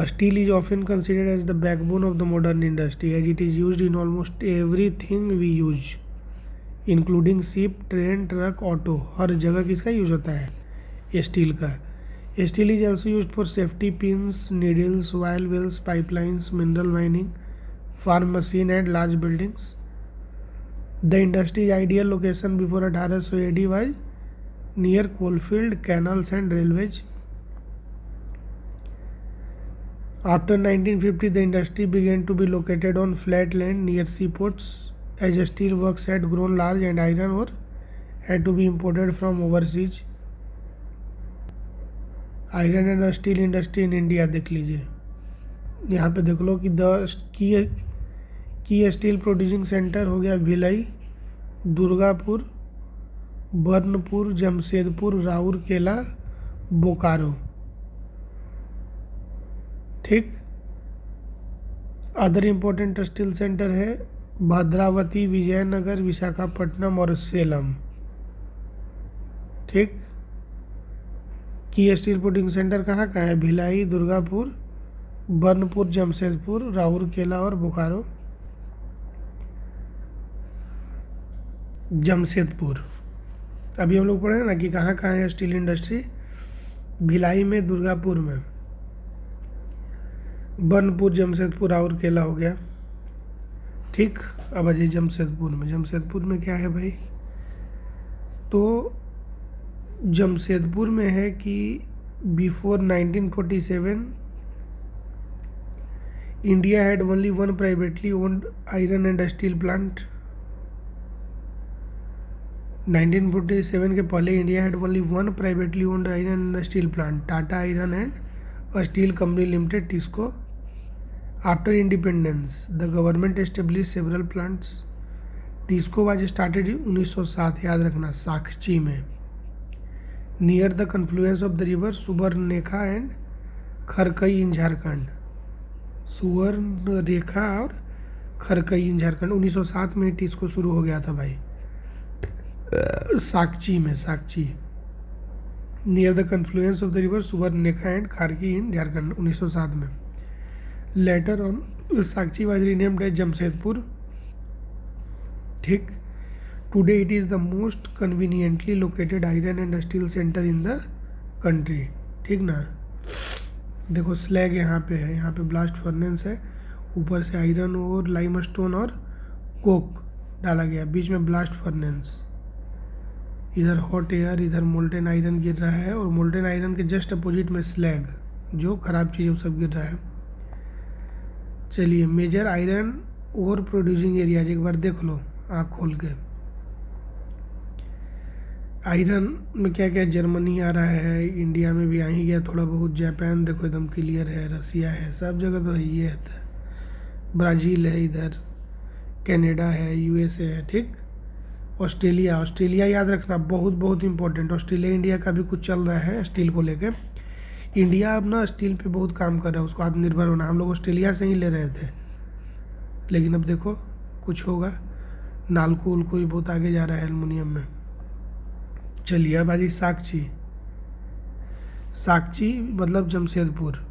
Steel is often considered as the backbone of the modern industry as it is used in almost everything we use, including ship, train, truck, auto. हर जगह किसका use होता है, steel का। Steel is also used for safety pins, needles, oil wells, pipelines, mineral mining, farm machine and large buildings. The industry's ideal location before 1800 AD was near coalfield, canals and railways. After 1950, the industry began to be located on flat land near seaports as steel works had grown large and iron ore had to be imported from overseas. Iron and steel industry in India देख लीजिए, यहाँ पे देख लो कि the key steel producing centre हो गया भिलाई, दुर्गापुर, बर्नपुर, जमशेदपुर, राउरकेला, बोकारो, ठीक। Other important steel centre है भद्रावती, विजयनगर, विशाखापट्टनम और सेलम, ठीक। की स्टील प्रोड्यूसिंग सेंटर कहाँ कहाँ है? भिलाई, दुर्गापुर, बर्नपुर, जमशेदपुर, राउरकेला और बोकारो। जमशेदपुर। अभी हम लोग पढ़े ना कि कहाँ कहाँ है स्टील इंडस्ट्री? भिलाई में, दुर्गापुर में, बर्नपुर, जमशेदपुर, राउरकेला हो गया। ठीक, अब अजय जमशेदपुर में। जमशेदपुर में क्या है भाई? तो जमशेदपुर में है कि before 1947 India had only one privately owned iron and steel plant. 1947 के पहले India had only one privately owned iron and steel plant, Tata iron and steel company limited, TISCO. After independence the government establish several plants. TISCO was started 1907, याद रखना, साक्षी में, near the confluence of the river Subarnarekha and Kharkai in Jharkhand. Subarnarekha और Kharkai in Jharkhand 1907 में टिस्को शुरू हो गया था भाई, साक्षी में, Sakchi, near the confluence of the river Subarnarekha and Kharkai in Jharkhand 1907 में। Later on Sakchi was renamed as Jamshedpur. ठीक, today it is the most conveniently located iron and steel centre in the country. ठीक ना, देखो स्लैग यहाँ पे है, यहाँ पे ब्लास्ट फर्नेस है, ऊपर से आयरन और लाइमस्टोन और कोक डाला गया, बीच में ब्लास्ट फर्नेस, इधर हॉट एयर, इधर मोल्टेन आयरन गिर रहा है और मोल्टेन आयरन के जस्ट अपोजिट में स्लैग, जो खराब चीज़ वो सब गिर रहा है। चलिए, major iron ore producing areas एक बार देख लो आँख खोल के। आयरन में क्या क्या? जर्मनी आ रहा है, इंडिया में भी आ ही गया थोड़ा बहुत, जापान देखो एकदम क्लियर है, रसिया है, सब जगह तो है, ये है, ब्राज़ील है, इधर कनाडा है, यूएसए है। ठीक, ऑस्ट्रेलिया, ऑस्ट्रेलिया याद रखना, बहुत बहुत इंपॉर्टेंट। ऑस्ट्रेलिया इंडिया का भी कुछ चल रहा है स्टील को लेके। इंडिया अब ना स्टील पे बहुत काम कर रहा है, उसको आत्मनिर्भर होना। हम लोग ऑस्ट्रेलिया से ही ले रहे थे, लेकिन अब देखो कुछ होगा। नालको उल्को भी बहुत आगे जा रहा है एल्युमिनियम में। चलिए अब आजी साक्षी। साक्षी मतलब Jamshedpur.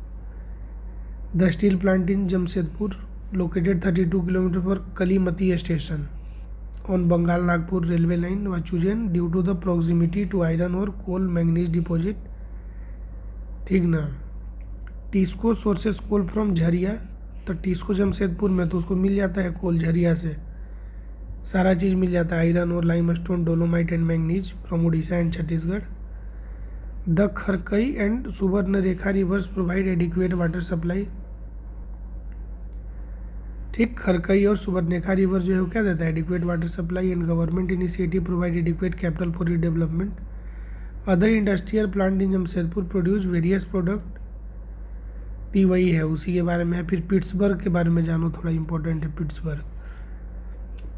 The steel plant in Jamshedpur located 32 kilometre for Kalimati station on Bengal Nagpur railway line was chosen due to the proximity to iron ore coal manganese deposit। ठीक ना, TISCO sources coal from Jharia, तो टिस्को जमशेदपुर में तो उसको मिल जाता है कोल झरिया से, सारा चीज़ मिल जाता है, आयरन और limestone, dolomite and manganese from Orissa and Chhattisgarh. The Kharkai and Subarnarekha reverse provide adequate water supply. ठीक, खरकई और सुवर्णरेखा रिवर जो है वो क्या देता है? Adequate water supply and government initiative provide adequate capital for redevelopment. Other industrial plant in Jamshedpur produce various product. ती वही है, उसी के बारे में है। फिर पिट्सबर्ग के बारे में जानो, थोड़ा इंपॉर्टेंट है पिट्सबर्ग।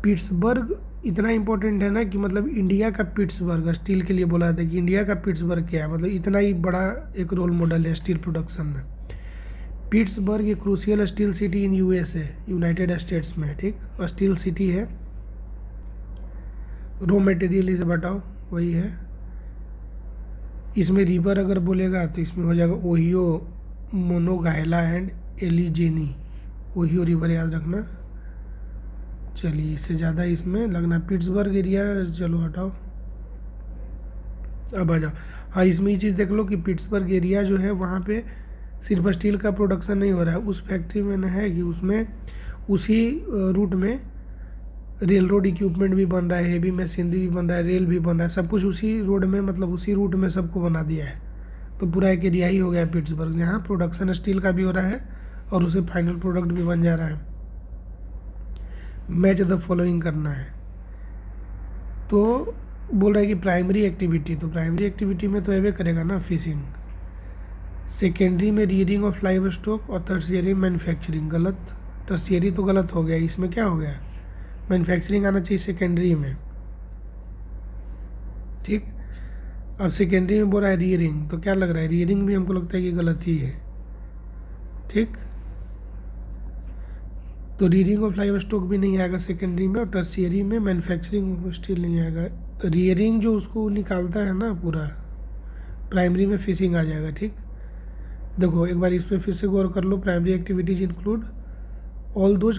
पिट्सबर्ग इतना इंपॉर्टेंट है ना कि मतलब इंडिया का पिट्सबर्ग, स्टील के लिए बोला जाता है कि इंडिया का पिट्सबर्ग क्या है, मतलब इतना ही बड़ा एक रोल मॉडल है स्टील प्रोडक्शन में। पिट्सबर्ग एक crucial steel city in USA, United states में। ठीक, स्टील सिटी है। रॉ मटेरियल इसे बताओ, वही है। इसमें रिवर अगर बोलेगा तो इसमें हो जाएगा ओहियो, मोनोगाहेला एंड एलिजेनी। ओहियो रिवर याद रखना। चलिए, इससे ज़्यादा इसमें लगना पिट्सबर्ग एरिया, चलो हटाओ, अब आ जाओ। हाँ, इसमें ये चीज़ देख लो कि पिट्सबर्ग एरिया जो है वहाँ पे सिर्फ स्टील का प्रोडक्शन नहीं हो रहा है, उस फैक्ट्री में न है कि उसमें उसी रूट में रेल रोड इक्विपमेंट भी बन रहा है, हेवी मशीनरी भी बन रहा है, रेल भी बन रहा है, सब कुछ उसी रोड में, मतलब उसी रूट में सबको बना दिया है। तो पूरा एक एरिया ही हो गया पिट्सबर्ग, जहाँ प्रोडक्शन स्टील का भी हो रहा है और उसे फाइनल प्रोडक्ट भी बन जा रहा है। मैच द फॉलोइंग करना है। तो बोल रहा है कि प्राइमरी एक्टिविटी, तो प्राइमरी एक्टिविटी में तो एवे करेगा ना फिशिंग, सेकेंडरी में रीडिंग ऑफ लाइव स्टॉक और टर्शियरी मैन्युफैक्चरिंग। गलत, टर्शियरी तो गलत हो गया, इसमें क्या हो गया? मैन्युफैक्चरिंग आना चाहिए सेकेंडरी में। ठीक, अब सेकेंडरी में बोल रहा है रीडिंग, तो क्या लग रहा है? रीडिंग भी हमको लगता है कि गलत ही है। ठीक, तो रीडिंग ऑफ लाइव स्टॉक भी नहीं आएगा सेकेंडरी में, और टर्शियरी में मैन्युफैक्चरिंग स्टील नहीं आएगा। रीडिंग जो उसको निकालता है ना पूरा प्राइमरी में फिशिंग आ जाएगा। ठीक, देखो एक बार इस पर फिर से गौर कर लो। Primary activities include all those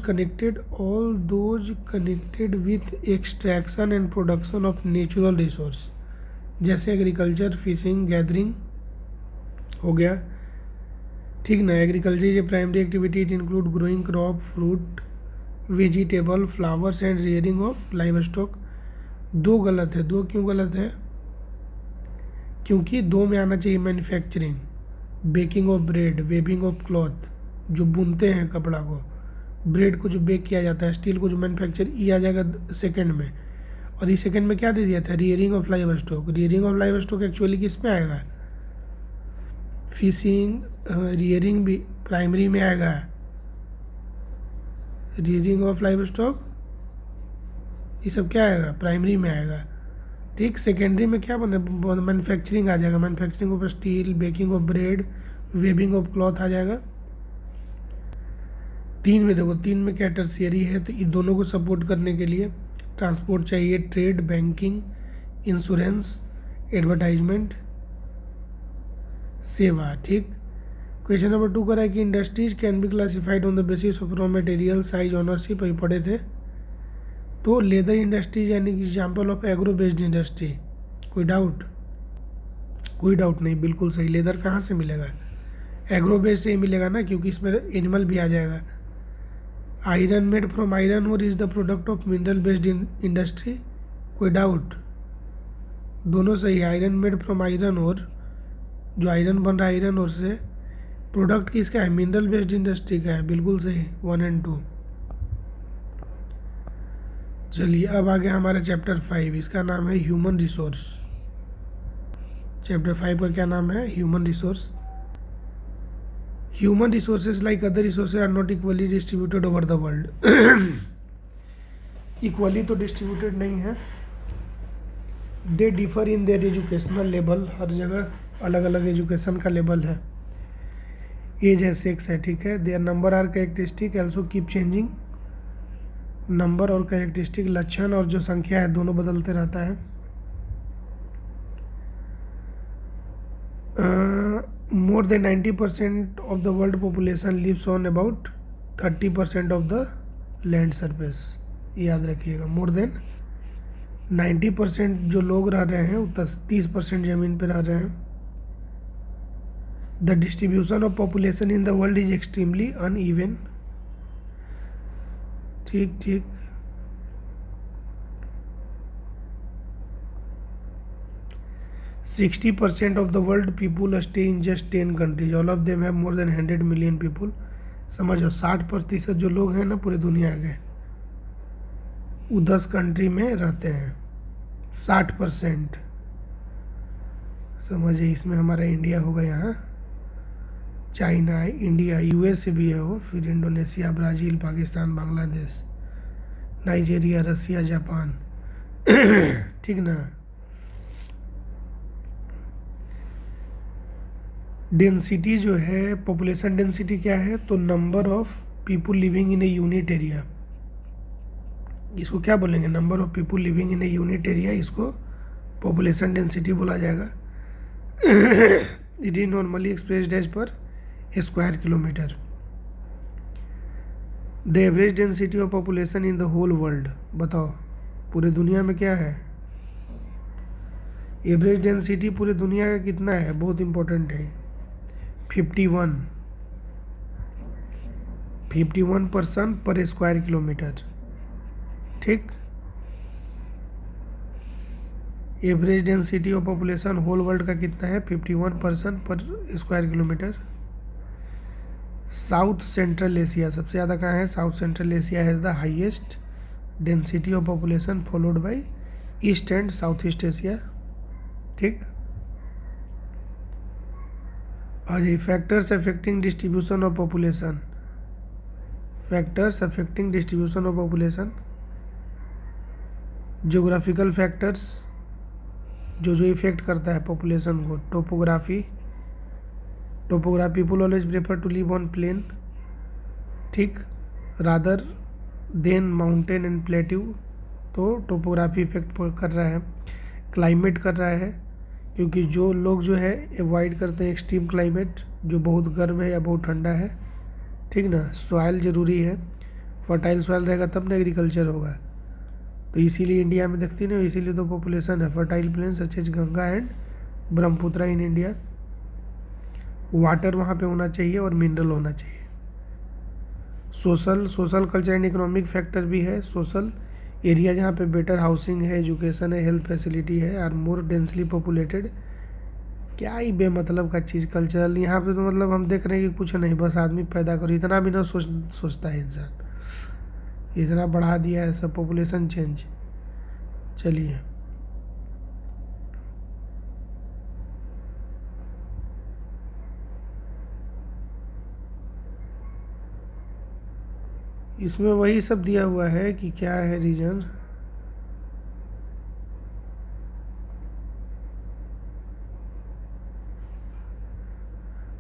connected with extraction and production of natural resource, जैसे एग्रीकल्चर, फिशिंग, गैदरिंग हो गया। ठीक ना। एग्रीकल्चर ये primary activity it include growing crop, fruit, vegetable, flowers and rearing of livestock. दो गलत है। दो क्यों गलत है? क्योंकि दो में आना चाहिए manufacturing, baking of bread, weaving of cloth, जो बुनते हैं कपड़ा को, ब्रेड को जो बेक किया जाता है, स्टील को जो मैन्युफैक्चर, ये आ जाएगा सेकंड में। और इस सेकंड में क्या दे दिया था? Rearing of live stock. Rearing of live stock actually किस में आएगा? फिशिंग, रियरिंग भी प्राइमरी में आएगा। रियरिंग ऑफ लाइव स्टॉक ये सब क्या आएगा? प्राइमरी में आएगा। ठीक, सेकेंडरी में क्या बने? मैन्युफैक्चरिंग आ जाएगा। Manufacturing of steel, baking of bread, weaving of cloth आ जाएगा। तीन में देखो, तीन में क्या टर्शियरी है, तो इन दोनों को सपोर्ट करने के लिए ट्रांसपोर्ट चाहिए, ट्रेड, बैंकिंग, इंश्योरेंस, एडवर्टाइजमेंट, सेवा। ठीक, क्वेश्चन नंबर 2 कर रहा है कि industries can be classified on the basis of raw material, size, ownership, अभी पढ़े थे। तो लेदर इंडस्ट्रीज यानी कि example of agro based industry. कोई डाउट? कोई डाउट नहीं, बिल्कुल सही। लेदर कहाँ से मिलेगा? एग्रो बेस्ड से ही मिलेगा ना, क्योंकि इसमें एनिमल भी आ जाएगा। Iron made from iron ore is the product of mineral based industry. कोई डाउट? दोनों सही। Iron made from iron ore, जो आयरन बन रहा है आयरन ओर से, प्रोडक्ट किसका है? मिनरल बेस्ड इंडस्ट्री का है। बिल्कुल सही, 1 और 2। चलिए अब आगे हमारा चैप्टर 5, इसका नाम है ह्यूमन रिसोर्स। चैप्टर 5 का क्या नाम है? Human resource. Human resources like other resources are not equally distributed over the world. Equally तो डिस्ट्रीब्यूटेड नहीं है। They differ in their educational level, हर जगह अलग अलग एजुकेशन का लेवल है। एज है, सेक्स है, ठीक है। Their number are characteristic also keep changing. Number और कैरेक्टरिस्टिक, लक्षण और जो संख्या है, दोनों बदलते रहता है। More than 90% of the world population lives on about 30% of the land surface. याद रखिएगा, मोर देन 90% जो लोग रह रहे हैं, 30% ज़मीन पर रह रहे हैं। The distribution of population in the world is extremely uneven. ठीक ठीक। %60 of the world people stay in just 10 countries. All of them have more than 100 million people. समझो 60% जो लोग हैं ना पूरे दुनिया के, वो 10 कंट्री में रहते हैं। 60%। समझिए, इसमें हमारा इंडिया होगा, यहाँ चाइना, इंडिया, यूएस भी है वो, फिर Indonesia, Brazil, Pakistan, Bangladesh, Nigeria, Russia, Japan. ठीक ना। डेंसिटी जो है, पॉपुलेशन डेंसिटी क्या है? तो number of people living in a unit area. इसको क्या बोलेंगे? Number of people living in a unit area, इसको पॉपुलेशन डेंसिटी बोला जाएगा। It is normally expressed as per square kilometre. The average density of population in the whole world. बताओ पूरे दुनिया में क्या है? एवरेज डेंसिटी पूरे दुनिया का कितना है? बहुत इंपॉर्टेंट है। 51 पर्सन पर स्क्वायर किलोमीटर। ठीक। Average density of population whole world का कितना है? 51 person per square kilometre. South central Asia सबसे ज़्यादा कहाँ है? South central Asia has the highest density of population, followed by east and south east Asia. ठीक। और ये factors affecting distribution of population. Factors affecting distribution of population, geographical factors जो effect करता है पॉपुलेशन को। Topography people always prefer to live on plane, ठीक, rather than mountain and plateau. तो topography effect कर रहा है। क्लाइमेट कर रहा है, क्योंकि जो लोग जो है अवॉइड करते हैं एक्सट्रीम क्लाइमेट, जो बहुत गर्म है या बहुत ठंडा है, ठीक ना। सॉइल ज़रूरी है, फर्टाइल सॉइल रहेगा तब ना एग्रीकल्चर होगा। तो इसीलिए इंडिया में देखती ना, इसीलिए तो पॉपुलेशन है। Fertile plains such as Ganga and Brahmaputra in India. Water वहाँ पे होना चाहिए और मिनरल होना चाहिए। Social culture and economic factor भी है। सोशल एरिया जहाँ पे बेटर हाउसिंग है, एजुकेशन है, हेल्थ फैसिलिटी है, आर मोर डेंसली पॉपुलेटेड। क्या ही बेमतलब का चीज़ कल्चरल। यहाँ पे तो मतलब हम देख रहे हैं कि कुछ नहीं, बस आदमी पैदा करो, इतना भी ना सोचता है इंसान। इतना बढ़ा दिया है सब, पॉपुलेशन चेंज। चलिए, इसमें वही सब दिया हुआ है कि क्या है रीजन।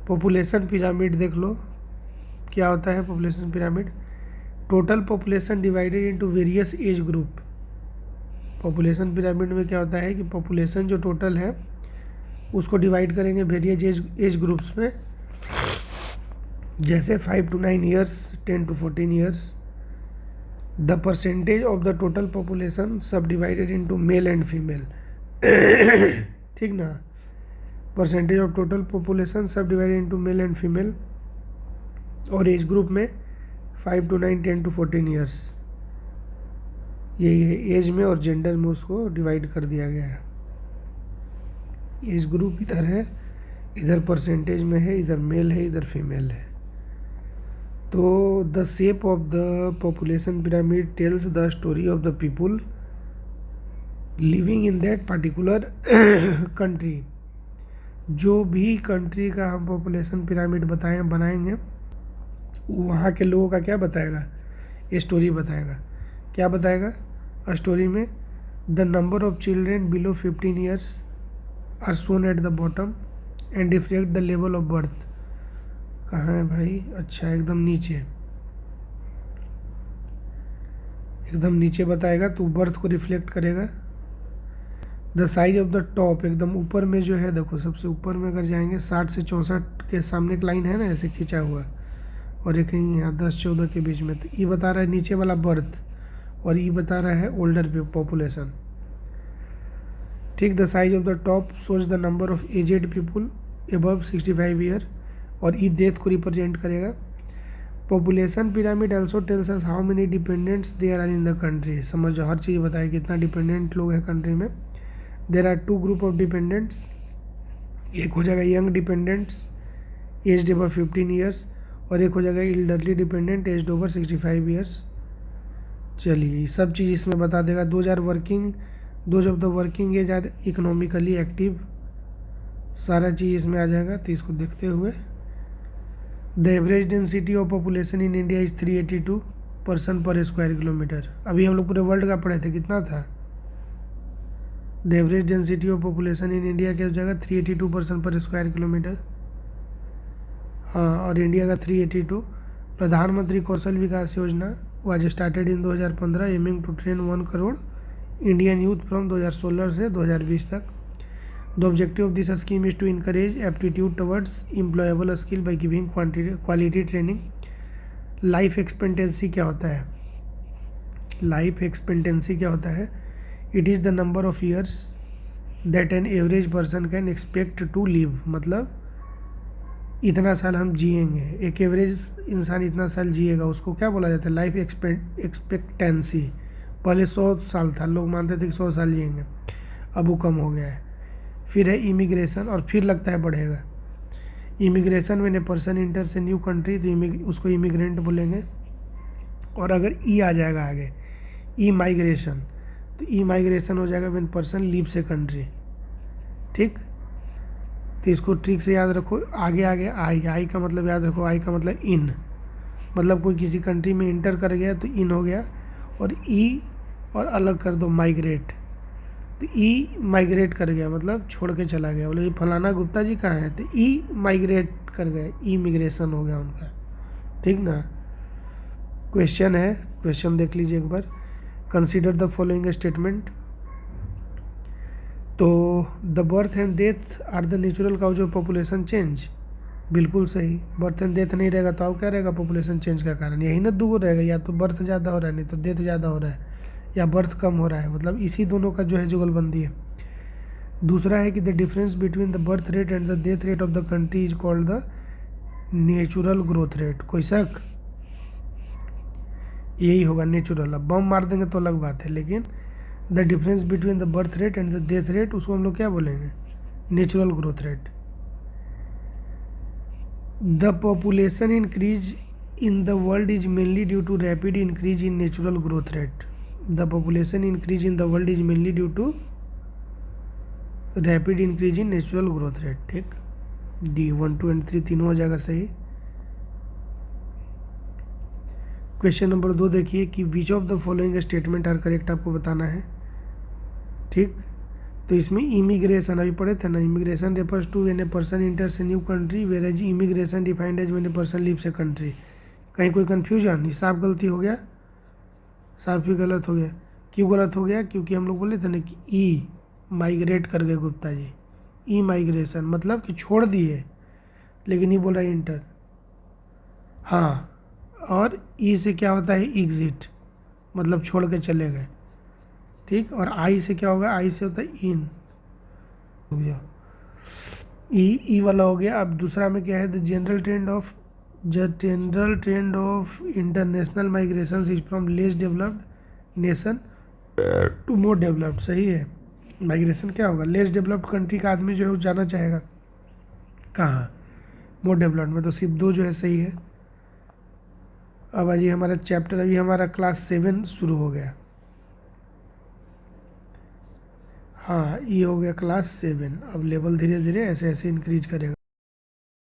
पॉपुलेशन पिरामिड देख लो, क्या होता है population pyramid. Total population divided into various age group. Population pyramid में क्या होता है कि पॉपुलेशन जो टोटल है उसको डिवाइड करेंगे वेरियस एज ग्रुप्स में। जैसे 5 to 9 years, 10 to 14 years. The percentage of the total population subdivided into male and female. ठीक ना। Percentage of total population subdivided into male and female. और age group में 5 to 9, 10 to 14 years. यही है as में, और gender में उसको डिवाइड कर दिया गया है। एज ग्रुप इधर है, इधर परसेंटेज में है, इधर मेल है, इधर फीमेल है। तो the shape of the population pyramid tells the story of the people living in that particular country. जो भी कंट्री का हम पॉपुलेशन पिरामिड बनाएंगे, वहाँ के लोगों का क्या बताएगा, स्टोरी बताएगा। क्या बताएगा स्टोरी में। The number of children below 15 years are shown at the bottom and reflect the level of birth. कहाँ है भाई, अच्छा एकदम नीचे, एकदम नीचे बताएगा, तो बर्थ को रिफ्लेक्ट करेगा। The size of the top, एकदम ऊपर में जो है, देखो सबसे ऊपर में अगर जाएंगे 60 से 64 के सामने एक लाइन है ना ऐसे खींचा हुआ, और एक कहीं यहाँ 10-14 के बीच में, तो ये बता रहा है नीचे वाला बर्थ, और ये बता रहा है ओल्डर पॉपुलेशन। ठीक। The size of the top shows the number of aged people above 65 year, और ई डेथ को रिप्रेजेंट करेगा। Population pyramid also tells us how many dependents there are in the country. समझो, हर चीज़ बताए कितना डिपेंडेंट लोग हैं कंट्री में। There are 2 group of dependents. एक हो जाएगा young dependents aged above 15 years, और एक हो जाएगा elderly dependent aged over 65 years. चलिए, ये सब चीज़ इसमें बता देगा। Those of the working age are economically active, सारा चीज़ इसमें आ जाएगा। तो इसको देखते हुए, the average density of population in India is 382 person per square kilometre. अभी हम लोग पूरे वर्ल्ड का पढ़े थे, कितना था। The average density of population in India क्या हो जाएगा, 382 पर्सन पर स्क्वायर किलोमीटर। हाँ, और इंडिया का 382। प्रधानमंत्री Kaushal Vikas Yojana was started in 2015 aiming to train 1 crore Indian youth from 2016 से 2020 तक। The objective of this scheme is to encourage aptitude towards employable skill by giving quality training. Life expectancy क्या होता है, life expectancy क्या होता है, it is the number of years that an average person can expect to live. मतलब इतना साल हम जिएंगे, एक एवरेज इंसान इतना साल जिएगा, उसको क्या बोला जाता है, लाइफ एक्सपेक्टेंसी। पहले 100 साल था, लोग मानते थे कि 100 साल जिएंगे, अब वो कम हो गया है। फिर है इमिग्रेशन, और फिर लगता है बढ़ेगा। इमिग्रेशन में पर्सन इंटर से न्यू कंट्री, तो उसको इमिग्रेंट बोलेंगे। और अगर ई आ जाएगा आगे, ई माइग्रेशन, तो ई माइग्रेशन हो जाएगा व्हेन पर्सन लीव से कंट्री। ठीक। तो इसको ट्रिक से याद रखो। आगे आई का मतलब याद रखो, आई का मतलब इन, मतलब कोई किसी कंट्री में इंटर कर गया तो इन हो गया, और ई और अलग कर दो माइग्रेट, तो ई माइग्रेट कर गया मतलब छोड़ के चला गया। बोले फलाना गुप्ता जी कहाँ हैं, तो ई माइग्रेट कर गए, ई मिग्रेशन हो गया उनका। ठीक ना। क्वेश्चन है, क्वेश्चन देख लीजिए एक बार। Consider the following statement. तो the birth and death are the natural cause of population change, बिल्कुल सही। बर्थ एंड डेथ नहीं रहेगा तो अब क्या रहेगा, पॉपुलेशन चेंज का कारण। यही ना दो रहेगा, या तो बर्थ ज़्यादा हो रहा है नहीं तो डेथ ज़्यादा हो रहा है, या बर्थ कम हो रहा है, मतलब इसी दोनों का जो है जुगलबंदी है। दूसरा है कि the difference between the birth rate and the death rate of the country is called the natural growth rate. कोई शक, यही होगा नेचुरल। अब बम मार देंगे तो अलग बात है, लेकिन the difference between the birth rate and the death rate, उसको हम लोग क्या बोलेंगे, natural growth rate. The population increase in the world is mainly due to rapid increase in natural growth rate. The population increase in the world is mainly due to rapid increase in natural growth rate. ठीक, D 1, 2 and 3 तीनों हो जाएगा सही। Question number 2 देखिए कि which of the following statement are correct, आपको बताना है। ठीक, तो इसमें इमिग्रेशन अभी पढ़े थे ना, immigration refers to when a person enters a new country whereas immigration defined as when a person leaves a country. कहीं कोई कन्फ्यूजन, ये साफ गलती हो गया, साफ ही गलत हो गया। क्यों गलत हो गया, क्योंकि हम लोग बोले थे ना कि ई माइग्रेट कर गए गुप्ता जी, ई माइग्रेशन मतलब कि छोड़ दिए, लेकिन ये बोल रहा है इंटर। हाँ, और ई से क्या होता है, एग्जिट, मतलब छोड़ के चले गए। ठीक, और आई से क्या होगा, आई से होता है इन, हो गया ई वाला हो गया। अब दूसरा में क्या है, the general trend of international migration is from less developed nation to more developed. सही है, माइग्रेशन क्या होगा, लेस डेवलप्ड कंट्री का आदमी जो है वो जाना चाहेगा कहाँ, मोर डेवलप्ड में। तो सिर्फ दो जो है सही है। अब आज ये हमारा चैप्टर, अभी हमारा क्लास 7 शुरू हो गया। हाँ, ये हो गया क्लास 7। अब लेवल धीरे धीरे ऐसे ऐसे इंक्रीज करेगा।